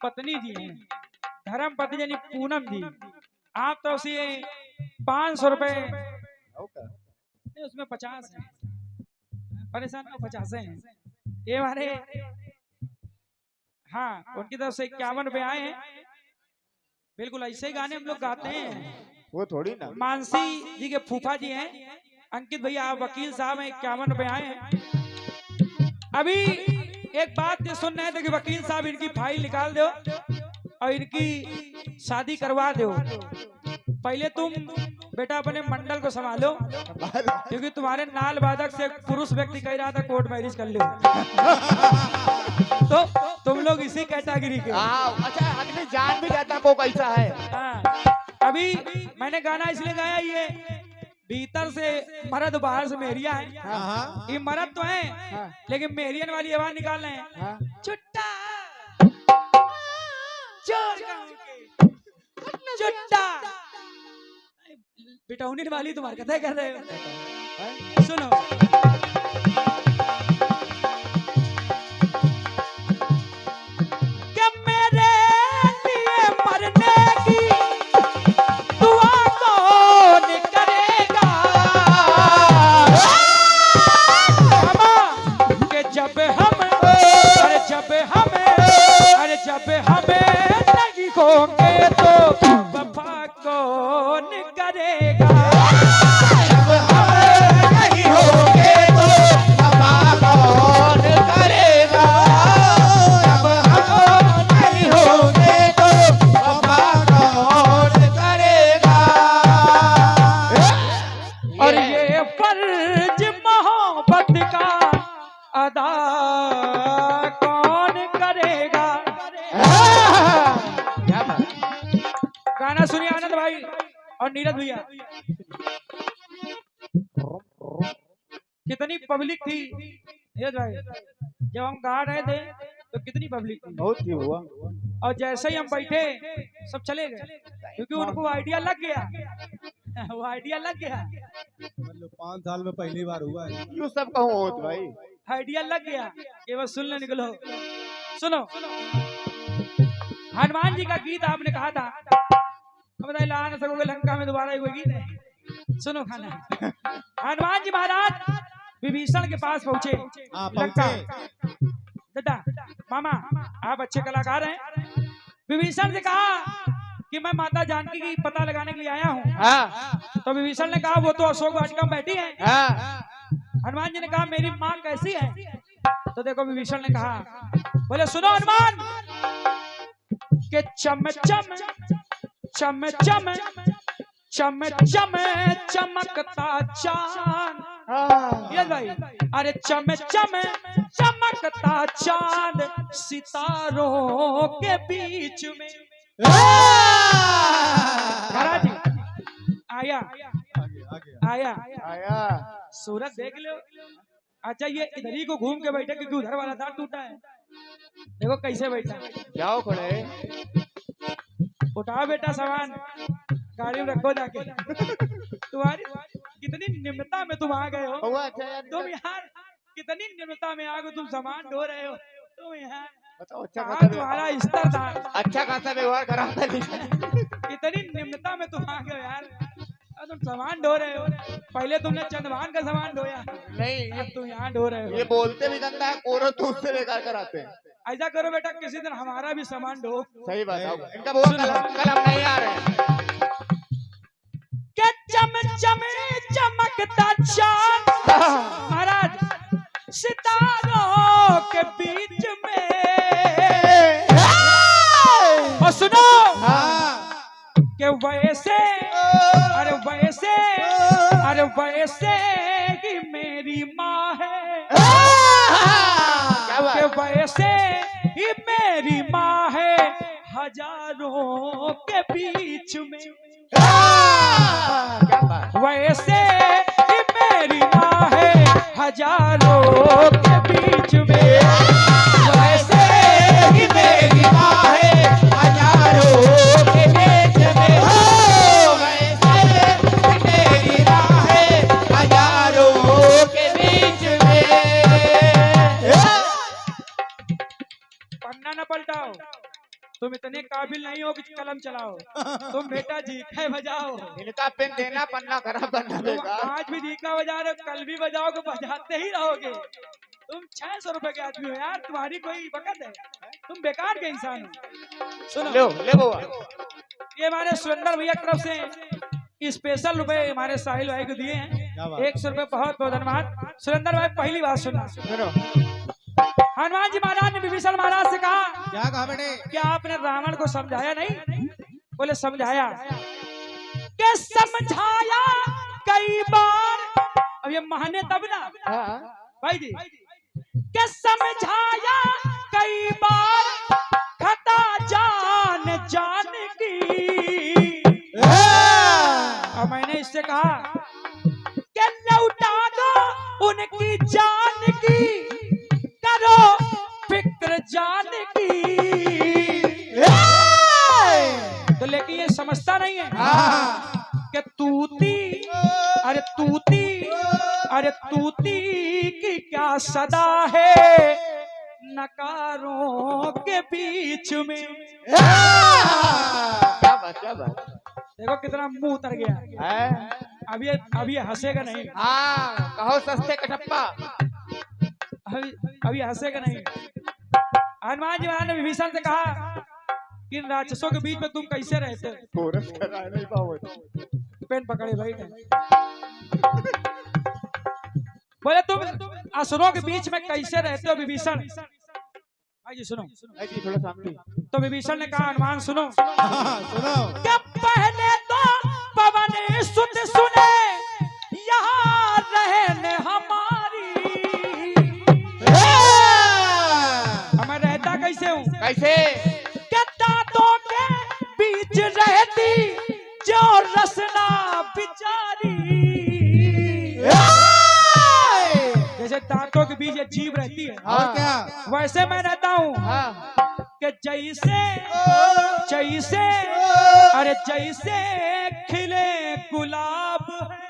S1: पत्नी जी हैं, धर्म पत्नी यानी पूनम जी। आप तो उसी 500 रुपए नहीं, उसमें 50 है, परेशान हो 50 हैं ये हमारे। हाँ, उनकी तरफ से 51 रुपए आए हैं। बिल्कुल ऐसे ही गाने हम लोग गाते हैं।
S3: वो थोड़ी ना।
S1: मानसी जी के फूफा जी हैं, अंकित भैया आप वकील साहब हैं, 51 रुपए आए हैं। अभी एक बात ये सुन रहे थे कि वकील साहब इनकी फाइल निकाल दो और इनकी शादी करवा दो। पहले तुम बेटा अपने मंडल को संभालो, क्योंकि तुम्हारे नाल वादक से एक पुरुष व्यक्ति कह रहा था कोर्ट मैरिज कर लो। तो तुम लोग इसी कैटेगरी के।
S3: अच्छा आदमी जान भी जाता वो कैसा है।
S1: हाँ, अभी मैंने गाना इसलिए गाया, ये भीतर से मर्द बाहर से मेहरिया है।
S2: हाँ
S1: ये मर्द तो है लेकिन मेहरियन वाली आवाज निकाल रहे हैं।
S2: हाँ
S1: चुट्टा चोर गाँव के, चुट्टा बिटौनी वाली तुम्हारी कथा कर रहे हो। सुनो, कि मेरे लिए मरने की दुआ कौन करेगा। कि जब हमें नहीं होंगे तो वफा कौन करेगा।
S3: जब हम नहीं होंगे तो वफा कौन करेगा। जब हम नहीं होंगे तो वफा कौन करेगा।
S1: और ये फर्ज मोहब्बत का अदा कौन करेगा।
S3: क्या बात?
S1: गाना सुनिए आनंद भाई और नीरज भैया। कितनी पब्लिक थी नीरज भाई जब हम गा रहे थे, तो कितनी पब्लिक थी।
S3: बहुत ही हुआ।
S1: और जैसे ही हम बैठे सब चले गए, क्योंकि उनको आइडिया लग गया। वो आइडिया लग गया,
S2: मतलब 5 साल में पहली बार हुआ है।
S3: यूँ सब कहूँ होत भाई।
S1: आइडिया लग गया कि बस सुनने निकलो। सुनो, हनुमान जी का गीत आपने कहा था, अब बताइए ला न सकोगे लंका में दोबारा कोई गीत है। सुनो खाना, हनुमान जी महाराज विभीषण के पास पहुंचे लंका। दादा मामा आप अच्छे कलाकार हैं। विभीषण से कहा कि मैं माता जानकी की पता लगाने के लिए आया हूँ।
S3: हाँ
S1: तो विभीषण ने कहा वो तो अशोक वाटिका में बैठी है।
S3: हाँ।
S1: हनुमान जी ने कहा मेरी माँ कैसी है। तो देखो विभीषण ने कहा, बोले सुनो हनुमान, के चम चम चम चम चम चम चमकता चांद। ये भाई, अरे चम चम चमकता चांद सितारों के बीच में। महाराज जी आया आया
S3: आया।
S1: सूरज देख लो। अच्छा ये इधर ही को घूम के बैठे क्योंकि उधर वाला दांत टूटा है। देखो कैसे बैठा।
S3: जाओ खड़े।
S1: उठाओ बेटा सामान, गाड़ी में रखो जाके। तुम्हारी कितनी निम्रता में तुम आ गए हो।
S3: हुआ अच्छा यार।
S1: तुम यार कितनी निम्रता में आ गए, तुम सामान ढो रहे हो। तुम यार
S3: बताओ अच्छा
S1: कहाँ
S3: खासा
S1: तुम्हारा स्तर था।
S3: अच्छा खासा व्यवहार करा था।
S1: इतनी निम्रता में तुम आ गए यार, अब तुम सामान ढो रहे हो। पहले तुमने चंदवान का सामान ढोया,
S3: नहीं
S1: अब तुम यहाँ ढो रहे
S3: ये
S1: हो।
S3: बोलते भी गंदा है, कोरो तो उससे बेकार कराते हैं।
S1: ऐसा करो बेटा किसी दिन हमारा भी सामान ढो।
S3: सही बात है। इनका वो कल हम नहीं आ रहे हैं।
S1: के चम चम चमकता चांद महाराज सितारों के बीच में। और सुनो कि वैसे अरे वैसे ही मेरी माँ है। कि वैसे ही मेरी माँ है हजारों के बीच में।
S3: क्या बात।
S1: वैसे ही मेरी माँ है हजारों के बीच में। वैसे ही मेरी माँ है हजारों के बीच में।
S3: वैसे मेरी माँ है हजारों के बीच में।
S1: पन्ना न पलटाओ, कलम चलाओ, तुम बेटा झीका बजाओ।
S3: इनका पेन देना पन्ना खराब करना
S1: तुम
S3: देगा।
S1: आज भी झीका बजा रहे हो, कल भी बजाओगे, बजाते ही रहोगे। तुम 600 रुपए के आदमी हो यार, तुम्हारी कोई वक़्त है? तुम बेकार के इंसान हो। सुनो,
S3: ले बुआ।
S1: ये हमारे सुरेंद्र भैया की तरफ से स्पेशल रुपए हमारे साहिल भाई को दिए
S2: क्या बात
S1: हैं,
S2: है।
S1: 100 रुपए। बहुत बहुत धन्यवाद सुरेंद्र भाई। पहली बात सुना,
S3: सुनो,
S1: हनुमान जी महाराज ने विभीषण महाराज से कहा,
S2: क्या कहा बेटे?
S1: क्या आपने रावण को समझाया नहीं? बोले समझाया। क्या समझाया कई बार? अब ये माने तब ना
S3: हाँ,
S1: भाई जी। क्या समझाया कई बार खता जान जान की। और मैंने इससे कहा कि लौटा दो उनकी जान की, करो फिक्र जान की। तो लेकिन ये समझता नहीं है कि तूती, अरे तूती, अरे तूती की क्या सदा है नकारों के बीच में।
S3: क्या बात
S1: देखो कितना मुंह उतर गया
S3: है।
S1: अभी ये हंसेगा नहीं,
S3: हाँ, कहो सस्ते कटप्पा।
S1: अभी हंसेगा नहीं। हनुमान जी महाराज ने विभीषण से कहा कि इन राक्षसों के बीच में तुम कैसे रहते हो?
S3: कोरस कर रहा है, नहीं पाओगे।
S1: पेन पकड़े भाई ने। बोले तुम असुरों के बीच में कैसे रहते हो विभीषण? भाई जी सुनो,
S3: ऐसी थोड़ा सामने।
S1: तो विभीषण ने कहा हनुमान सुनो,
S2: सुनो।
S1: क्या पहले तो पवन सुन सुने यहाँ रहने हमारी। मैं रहता कैसे हूँ?
S3: कैसे?
S1: क्या दांतों के बीच रहती जो रसना बिचारी। जैसे दांतों के बीच ये जीव रहती है,
S2: और क्या?
S1: वैसे मैं रहता हूँ।
S3: हाँ,
S1: कि जैसे जैसे अरे जैसे खिले गुलाब है,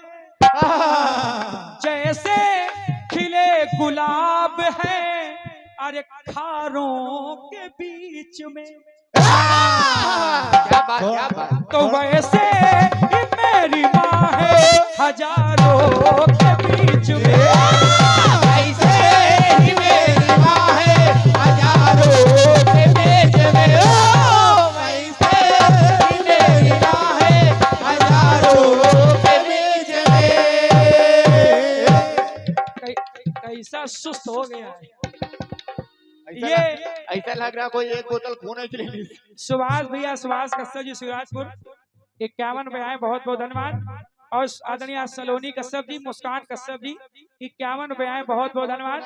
S1: जैसे खिले गुलाब है अरे खारों के बीच में।
S3: क्या बात, क्या बात।
S1: तो वैसे ही मेरी माँ है हजारों के बीच में।
S3: ऐसे ही मेरी माँ है हजारों के बीच में। ओ, ऐसे ही मेरी माँ है हजारों के बीच में।
S1: कैसा सुस्त हो गया है
S3: ऐसा
S1: ये।
S3: ऐसा लग रहा कोई एक बोतल खून है चली।
S1: सुभाष भैया, सुभाष कश्यप जी शिवराजपुर 51 रुपए आए, बहुत बहुत धन्यवाद। और आदरणीय सलोनी कश्यप जी, मुस्कान कश्यप जी 51 रुपए आए, बहुत बहुत धन्यवाद।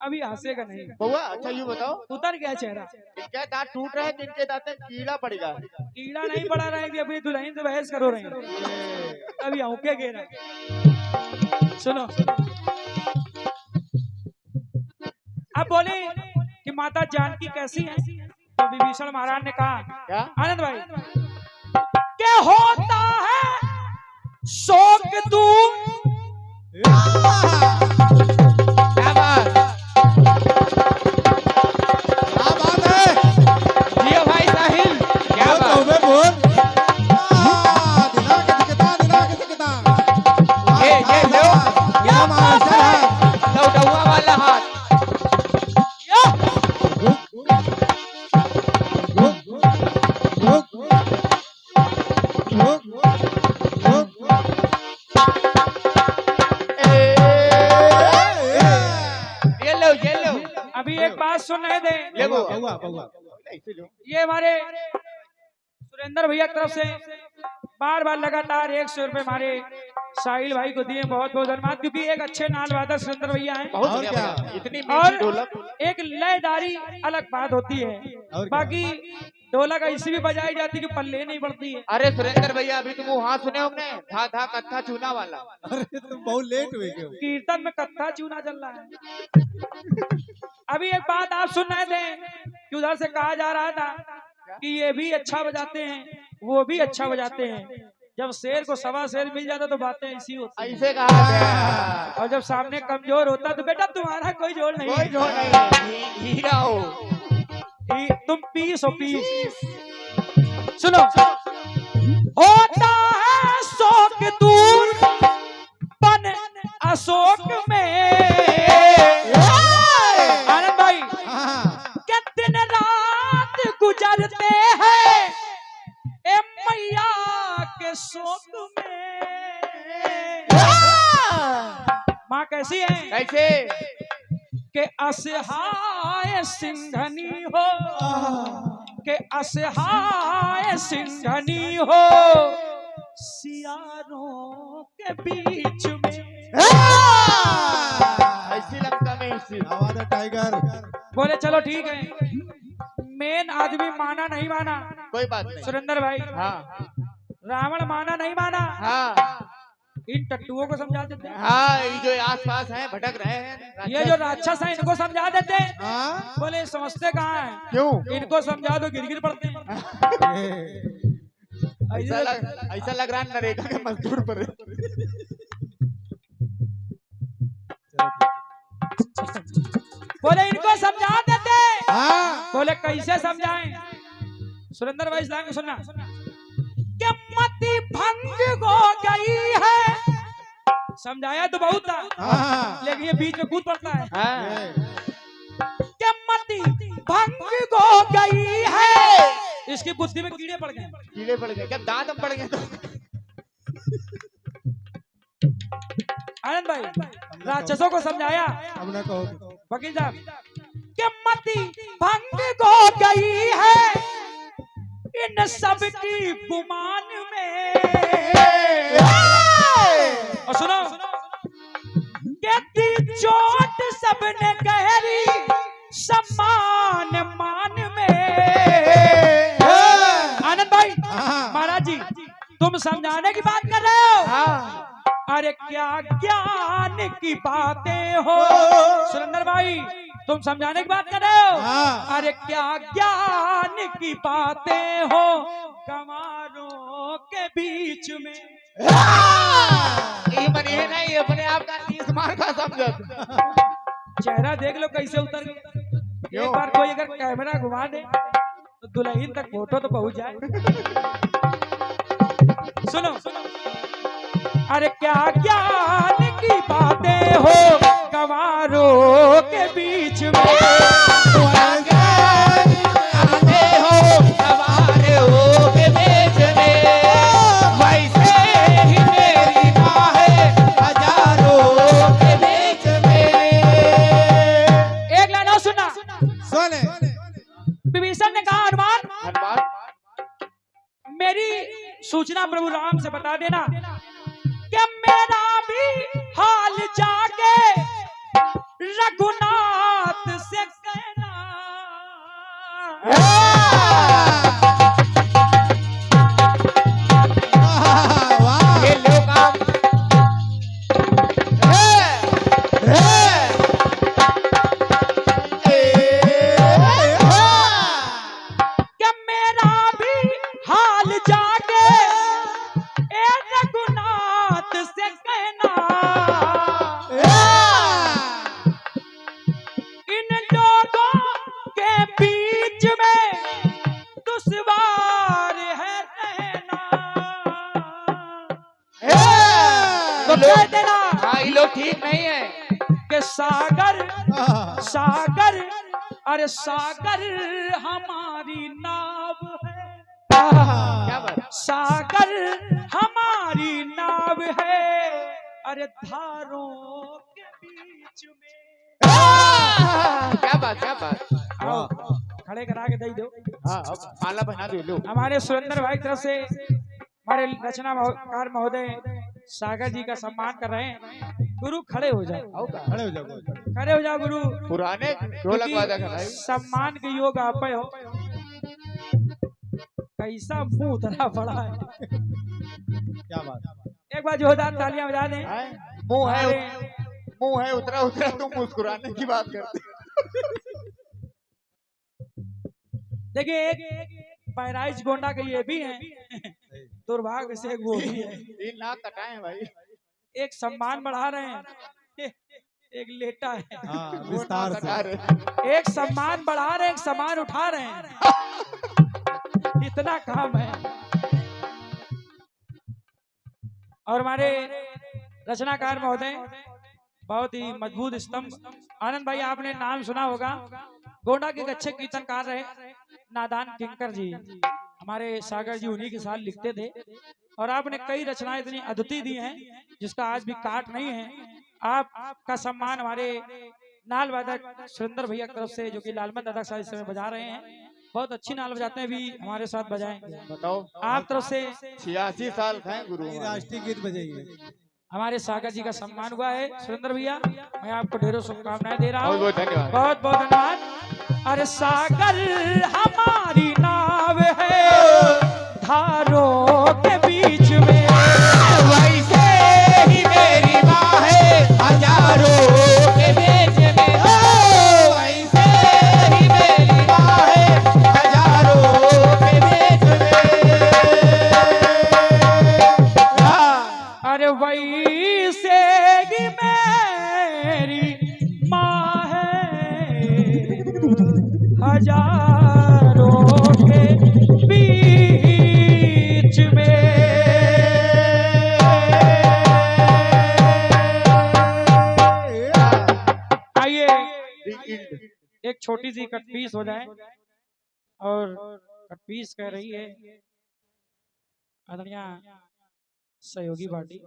S1: अभी हंसेगा नहीं,
S3: बउआ अच्छा यूँ बताओ,
S1: उतर गया चेहरा।
S3: इनके दांत टूट रहे हैं, जिनके दांत में कीड़ा पड़ेगा।
S1: कीड़ा नहीं पड़ा रहा है कि अपनी दुल्हन से बहस करो रहे हैं, अभी औके गे रहा। सुनो, अब बोले कि माता जानकी कैसी है? तो विभीषण महाराज ने कहा,
S3: क्या?
S1: आनंद भाई, क्या होता है शोक दूर।
S3: क्या बात,
S2: क्या बात है?
S3: जियो भाई साहिल, क्या बात।
S2: बोल बोल। दिना के दिखता।
S3: ये लो,
S2: क्या मास्टर है?
S3: लौटौआ वाला हाथ। ये लो।
S1: अभी एक बात सुन रहे थे,
S3: ले वो।
S2: बउआ बउआ।
S1: ये हमारे सुरेंद्र भैया की तरफ से बार बार लगातार 100 रुपए हमारे साहिल भाई को दिए, बहुत बहुत धन्यवाद। क्योंकि एक अच्छे नाल वादक सुरेंद्र भैया हैं,
S3: बहुत
S2: और
S3: बढ़िया
S2: क्या?
S3: भैया, इतनी
S1: और
S3: मीठी ढोलक।
S1: एक लयदारी अलग बात होती है।
S2: और क्या?
S1: बाकी ढोलक ऐसी भी बजाई जाती है कि पल्ले नहीं पड़ती है।
S3: अरे सुरेंद्र भैया, अभी तुम वहाँ सुने होंगे, धा धा कत्था चूना वाला।
S2: अरे तुम बहुत लेट हुए क्यों?
S1: कीर्तन में कत्था चूना चल रहा है। अभी एक बात आप सुन रहे थे कि उधर से कहा जा रहा था कि ये भी अच्छा बजाते हैं, वो भी अच्छा बजाते हैं। जब शेर को सवा शेर मिल जाता तो बातें ऐसी होती।
S3: ऐसे कहा गया।
S1: और जब सामने कमजोर होता तो बेटा तुम्हारा कोई जोड़ नहीं
S3: कोई
S1: है।
S3: जो नहीं, हीरा हो।
S1: तुम पीस हो पीस। सुनो, होता है शोक दूर बन अशोक में। आनंद भाई,
S2: हाँ
S1: क्या दिन रात गुजरते हैं ए मैया के शोक में। माँ कैसी है
S3: कैसे?
S1: के असहाय सिंधनी हो, के असहाय सिंधनी हो सियारों के बीच में।
S3: ऐसी लगता में ऐसी।
S2: आवाज है टाइगर।
S1: बोले चलो ठीक है, मेन आदमी माना नहीं माना
S3: कोई बात नहीं।
S1: सुरेंद्र भाई,
S3: हाँ
S1: रावण माना नहीं माना,
S3: हाँ
S1: इन टट्टुओं को समझा देते हैं।
S3: हाँ, ये जो आसपास हैं भटक रहे हैं,
S1: ये जो राक्षस है इनको समझा देते हैं।
S2: हाँ
S1: बोले समझते कहाँ है,
S3: क्यों?
S1: इनको समझा दो गिर गिर पड़ते हैं।
S3: ऐसा लग रहा है नरेगा के मजदूर पर।
S1: बोले इनको समझा देते।
S2: हाँ
S1: बोले कैसे समझाएं? सुरेंद्र भाई इस्लाम को सुनना, कि मति भंग हो गई है। समझाया तो बहुत था,
S2: हाँ
S1: लेकिन ये बीच में कूद पड़ता है।
S3: हाँ
S1: कि मति भंग हो गई है, इसकी बुद्धि में कीड़े पड़ गए।
S3: कीड़े पड़ गए क्या? दांत हम पड़ गए तो?
S1: आनंद भाई, राक्षसों को समझाया
S2: हमने कहो
S1: वकील साहब, कि मति भंग हो गई है इन सब की गुमान में। और सुनो, कहती चोट सबने गहरी सम्मान मान में। आनंद भाई,
S2: हाँ
S1: महाराज जी तुम समझाने की बात कर रहे हो।
S3: हाँ
S1: अरे क्या ज्ञान की बातें हो। सुरेंद्र भाई तुम समझाने की बात कर रहे हो।
S2: हाँ।
S1: अरे क्या ज्ञान की बातें हो गंवारों के बीच में।
S3: ये बने नहीं अपने आप का 30 मार का समझत।
S1: चेहरा देख लो कैसे उतर गया। एक बार कोई अगर कैमरा घुमा दे तो दुल्हन तक फोटो तो पहुंच जाए। सुनो, अरे क्या ज्ञान की बातें हो गंवारों के बीच में। एक लाइन और सुनना।
S2: सोने
S1: विभीषण ने कहा हनुमान,
S3: हनुमान
S1: मेरी सूचना प्रभु राम से बता देना कि मेरा भी हाल जाके रघुनाथ से कहना।
S2: वाह
S3: ये लोग आप
S1: कि मेरा भी हाल जाके ए रघुनाथ से कहना। इन लोगों के बीच में दुश्वार है रहना। तो कह देना
S3: हाँ, ये लोग ठीक नहीं है।
S1: कि सागर सागर, अरे सागर हमारी नाव है।
S3: क्या बात?
S1: सागर हमारी नाव है, अरे धारों के बीच में।
S3: क्या बात? क्या बात?
S1: आओ खड़े करा के दे दो।
S3: हाँ, अब माला पहना दो लो।
S1: हमारे सुरेंद्र भाई की तरफ से हमारे रचनाकार महोदय सागर जी का सम्मान कर रहे हैं। गुरु खड़े हो जाओ,
S3: आओ का?
S2: खड़े हो जाओ
S1: खड़े हो जाओ गुरु।
S3: पुराने ढोलक वादक है भाई।
S1: सम्मान के योग आप पे हो। कैसा मुंह उतरा पड़ा है।
S2: क्या बात
S1: एक बार जोरदार तालियां बजा दें।
S3: हैं? मुंह है
S1: हमारे
S3: मुंह है उतरा उतरा, तुम मुस्कुराने की बात करते।
S1: देखिए एक बहराइच गोंडा के ये भी हैं, दुर्भाग्य से एक वो भी है।
S3: ये नाक कटाए भाई।
S1: एक सम्मान बढ़ा रहे हैं, एक लेटा है।
S2: हाँ विस्तार से
S3: अरे
S1: एक सम्मान बढ़ा रहे हैं, एक सम्मान उठा रहे हैं। इतना काम है। और हमारे रचनाकार महोदय बहुत ही मजबूत स्तंभ। आनंद भाई आपने नाम सुना होगा, गोंडा के एक अच्छे कीर्तनकार रहे नादान किंकर जी, हमारे सागर जी उन्हीं के साथ लिखते थे। और आपने कई रचनाएं इतनी अद्वितीय दी हैं जिसका आज भी काट नहीं है। आपका सम्मान हमारे नाल वादक सुरेंद्र भैया की तरफ से, जो कि लालमन दादा साहब इस समय बजा रहे हैं, बहुत अच्छी नाल बजाते हैं, भी हमारे साथ बजाएंगे।
S3: बताओ
S1: आप तरफ से
S3: 86 साल का है गुरु हमारे।
S2: राष्ट्रीय गीत बजाइए।
S1: हमारे सागर जी का सम्मान हुआ है। सुरेंद्र भैया मैं आपको ढेरों शुभकामनाएं दे रहा
S3: बहुत
S1: हूँ,
S3: बहुत धन्यवाद।
S1: बहुत बहुत धन्यवाद। अरे सागर हमारी नाव है धारों के बीच में,
S3: वैसे ही मेरी माँ है हजारों के बीच में। वैसे ही मेरी माँ है हजारों के बीच में।
S1: अरे वैसे ही मेरी माँ है हजारों के बीच में। आइए एक छोटी सी कटपीस हो जाए। और कटपीस कह रही है आदरणीय सहयोगी पार्टी।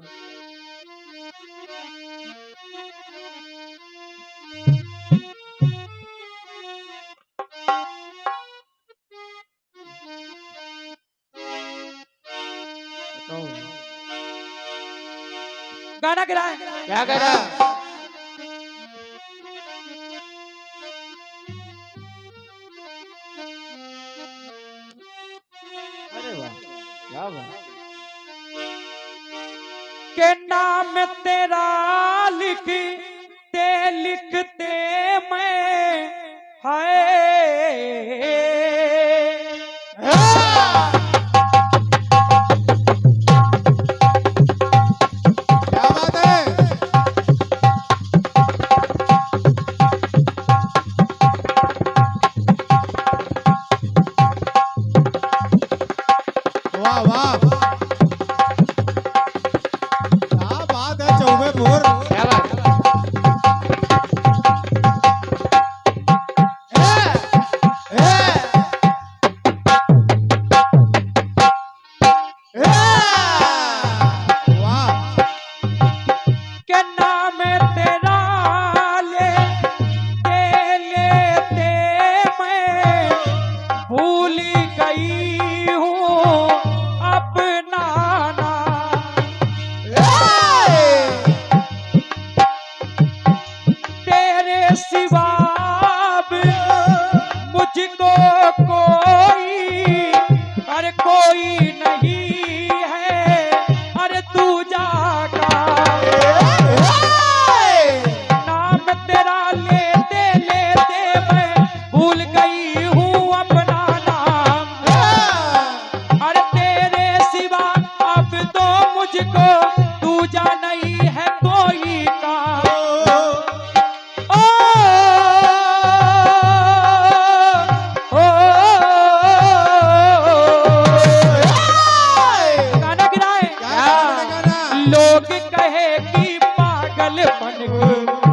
S1: गाना गिरा है,
S3: क्या कह रहा है? अरे वाह, क्या बात।
S1: के नाम तेरा लिखते लिखते मैं हाय
S2: क्या बात है। वाह वाह, क्या बात है चौबे भोर।
S3: क्या बात।
S2: वाह,
S1: के नाम तेरा लेते लेते मैं भूल गई हूँ अपना नाम। तेरे सिवा अब मुझको कोई अरे कोई नहीं है, अरे तू जागा। नाम तेरा लेते लेते मैं भूल गई हूँ अपना नाम। अरे तेरे सिवा अब तो मुझको दूजा नहीं है कोई काम। ओ, गाना गिराए।
S2: क्या गाना।
S1: लोग कहे कि पागलपन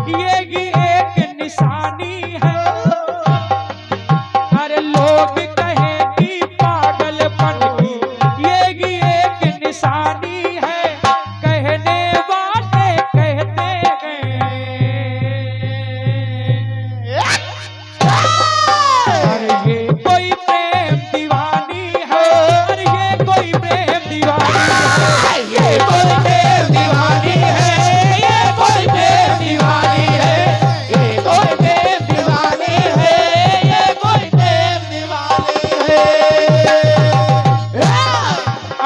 S1: की ये एक निशानी है। अरे लोग कहे कि पागलपन की ये एक निशानी है, कहने वाले कहते हैं। अरे ये कोई प्रेम दीवानी है, अरे ये कोई प्रेम दीवानी है,
S3: ये कोई प्रेम दीवानी है, ये कोई प्रेम दीवानी है, ये कोई प्रेम दीवानी है, ये कोई प्रेम दीवानी है।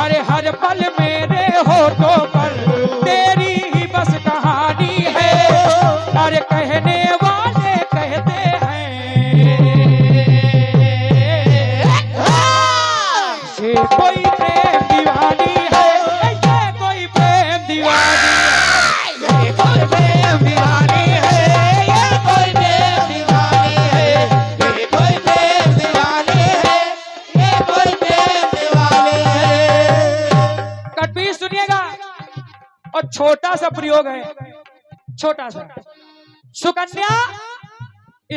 S1: अरे हर पल मेरे होठों पर तेरी ही बस कहानी है, अरे कहने वाले कहते हैं। ये कोई प्रेम दीवानी है, ये कोई प्रेम दीवानी है।
S3: ये कोई प्रेम दीवानी है, ये कोई प्रेम दीवानी है, ये कोई प्रेम दीवानी है, ये कोई प्रेम
S1: कटपीस सुनिएगा और छोटा सा प्रयोग है, छोटा सा। सुकन्या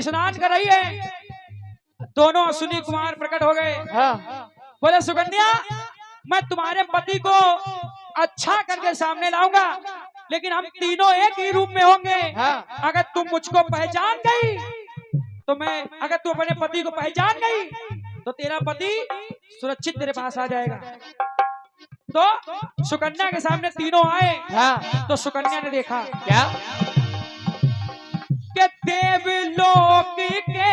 S1: स्नान कर रही है, दोनों अश्विनी कुमार प्रकट हो गए।
S3: हाँ
S1: बोले सुकन्या मैं तुम्हारे पति को अच्छा करके सामने लाऊंगा, लेकिन हम तीनों एक ही रूप में होंगे।
S3: हाँ
S1: अगर तुम मुझको पहचान गई तो अगर तू अपने पति को पहचान गई तो तेरा पति सुरक्षित तेरे पास आ जाएगा। तो सुकन्या के सामने तीनों आए।
S3: हाँ
S1: तो सुकन्या ने देखा
S3: क्या
S1: कि देवलोक के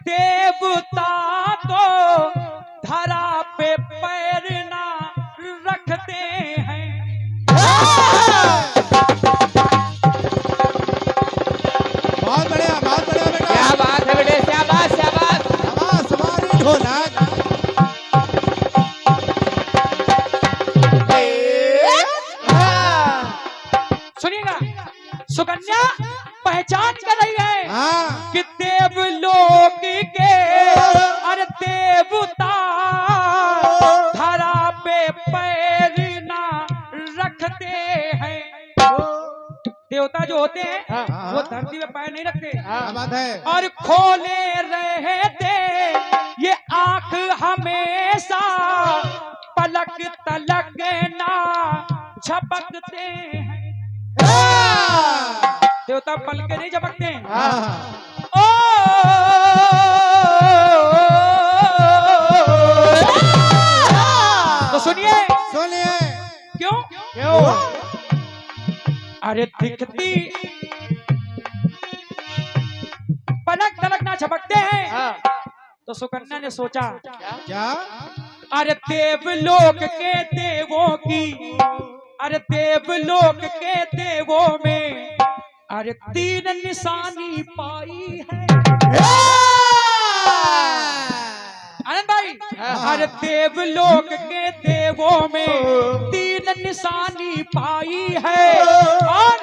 S1: देवता तो धरा पे पैर ना रखते हैं।
S2: बहुत बढ़िया बेटा।
S3: क्या बात है बेटे, शाबाश शाबाश।
S2: शाबाश हमारी ढोलक।
S1: सुनिएगा, सुकन्या पहचान कर रही है
S2: हाँ
S1: कि देवलोक के अरे देवता धरा पे पैर ना रखते हैं। देवता जो होते हैं
S3: हाँ।
S1: वो धरती पे पैर नहीं रखते
S2: क्या बात है।
S1: और खोले रहते ये आंख हमेशा, पलक तलक ना झपकते हैं। देवता पल के नहीं झपकते हैं।
S2: हाँ
S1: ओ तो सुनिए
S2: सुनिए।
S1: क्यों अरे दिखती पलक तलक ना झपकते हैं।
S3: हाँ
S1: तो सुकन्या ने सोचा
S2: क्या
S1: अरे देवलोक के देवों की, अरे देवलोक के देवों में अरे 3 निशानी पाई है। आनंद भाई अरे देवलोक के देवों में 3 निशानी पाई है, और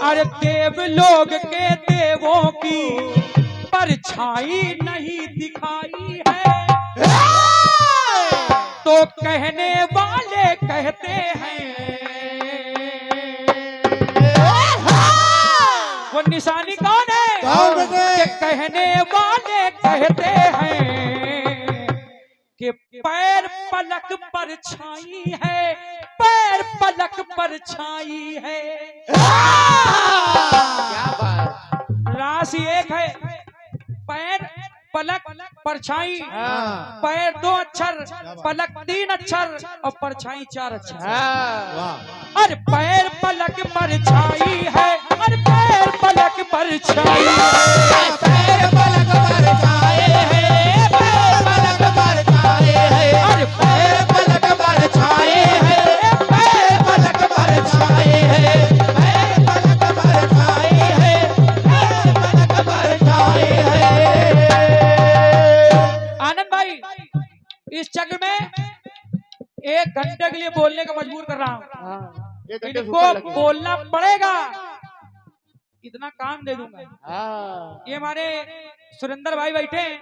S1: अरे देवलोक के देवों की परछाई नहीं दिखाई है। तो कहने वाले कहते हैं, वो निशानी कौन है?
S2: कौन बेटे?
S1: कि कहने वाले कहते हैं कि पैर पलक पर छाई है, पैर पलक पर छाई है।
S3: क्या बात।
S1: राशि एक है, पैर पलक परछाई।
S3: हाँ
S1: पैर 2 अक्षर, पलक 3 अक्षर और परछाई 4 अक्षर।
S3: हाँ
S2: वाह।
S1: अरे पैर पलक परछाई है, अरे पैर पलक परछाई है।
S3: पैर पलक पर छाए हैं, पैर पलक पर छाए हैं,
S1: अरे पैर
S3: पलक पर छाए हैं, पैर पलक पर छाए हैं, पैर पलक पर छाए हैं, पैर पलक पर छाए हैं।
S1: आनंद भाई इस चक्र में 1 घंटे के लिए बोलने का मजबूर कर रहा हूँ।
S3: हाँ, एक घंटे से
S1: इनको
S3: ऊपर लगे।
S1: बोलना पड़ेगा, इतना काम दे दूंगा।
S3: हाँ
S1: ये हमारे सुरेंद्र भाई बैठे हैं,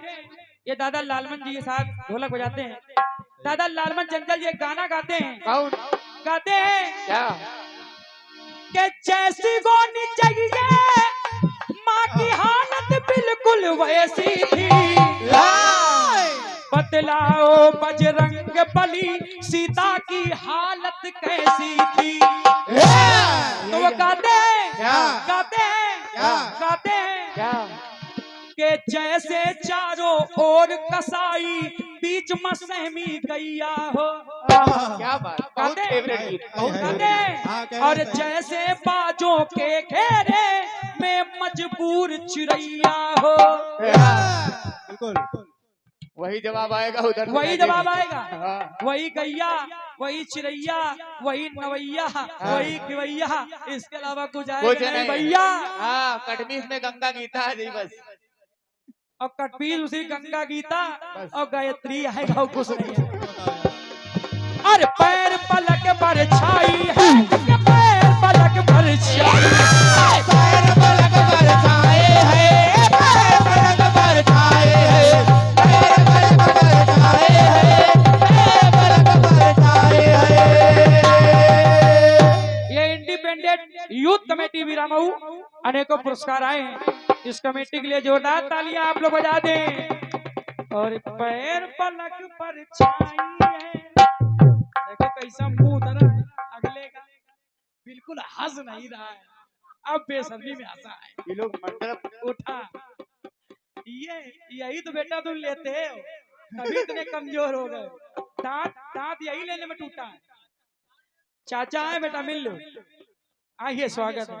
S1: ये दादा लालमन जी के साथ ढोलक बजाते हैं। दादा लालमन चंचल जी एक गाना गाते हैं,
S3: कौन
S1: गाते हैं
S3: क्या
S1: कि जैसी गोनी चाहिए माँ की हालत बिल्कुल वैसी थी। बतलाओ बजरंग बली सीता की हालत कैसी थी। तो वो गाते हैं,
S2: क्या?
S1: गाते हैं,
S2: क्या?
S1: गाते हैं
S3: क्या
S1: कि जैसे चारों ओर कसाई बीच में सहमी गैया हो।
S3: क्या बात, बहुत
S1: गाते
S3: फेवरेट
S1: हैं,
S3: गीत।
S2: बहुत
S1: गाते हैं।
S2: हाँ, कह
S1: और
S2: रहे थे।
S1: जैसे बाजों के घेरे में मजबूर चिड़ैया हो।
S2: बिल्कुल।
S3: वही जवाब आएगा उधर से
S1: वही
S3: कैसे
S1: जवाब
S3: भी।
S1: आएगा,
S3: हाँ।
S1: वही गैया, वही चिड़ैया, वही नवैया, वही खिवैया, इसके अलावा कुछ
S3: कुछ
S1: आएगा नहीं
S3: नहीं
S1: भैया।
S3: हाँ, कटमीस में गंगा गीता है जी बस।
S1: और कटपीस उसी गंगा गीता और गायत्री आएगा और कुछ नहीं है। अरे पैर पलक पर छाई है, कि पैर पलक पर छाई है।
S3: पैर पलक पर छाए हैं, पैर पलक पर छाए हैं, पैर पलक पर छाए हैं,
S1: अनेकों पुरस्कार आए हैं। इस कमेटी के लिए जोरदार तालियां आप लोग बजा दें। और पैर पलक पर छाई है, देखो कैसा मुंह धरा है अगले का, बिल्कुल हंस नहीं रहा है, अब बेशर्मी में हंसा है।
S3: ये लोग मंडप
S1: उठा, ये यही तो बेटा तुम लेते हो, तभी इतने कमजोर हो गए। दांत दांत यही लेने में टूटा है। चाचा है बेटा, मिल लो, आइए, स्वागत है।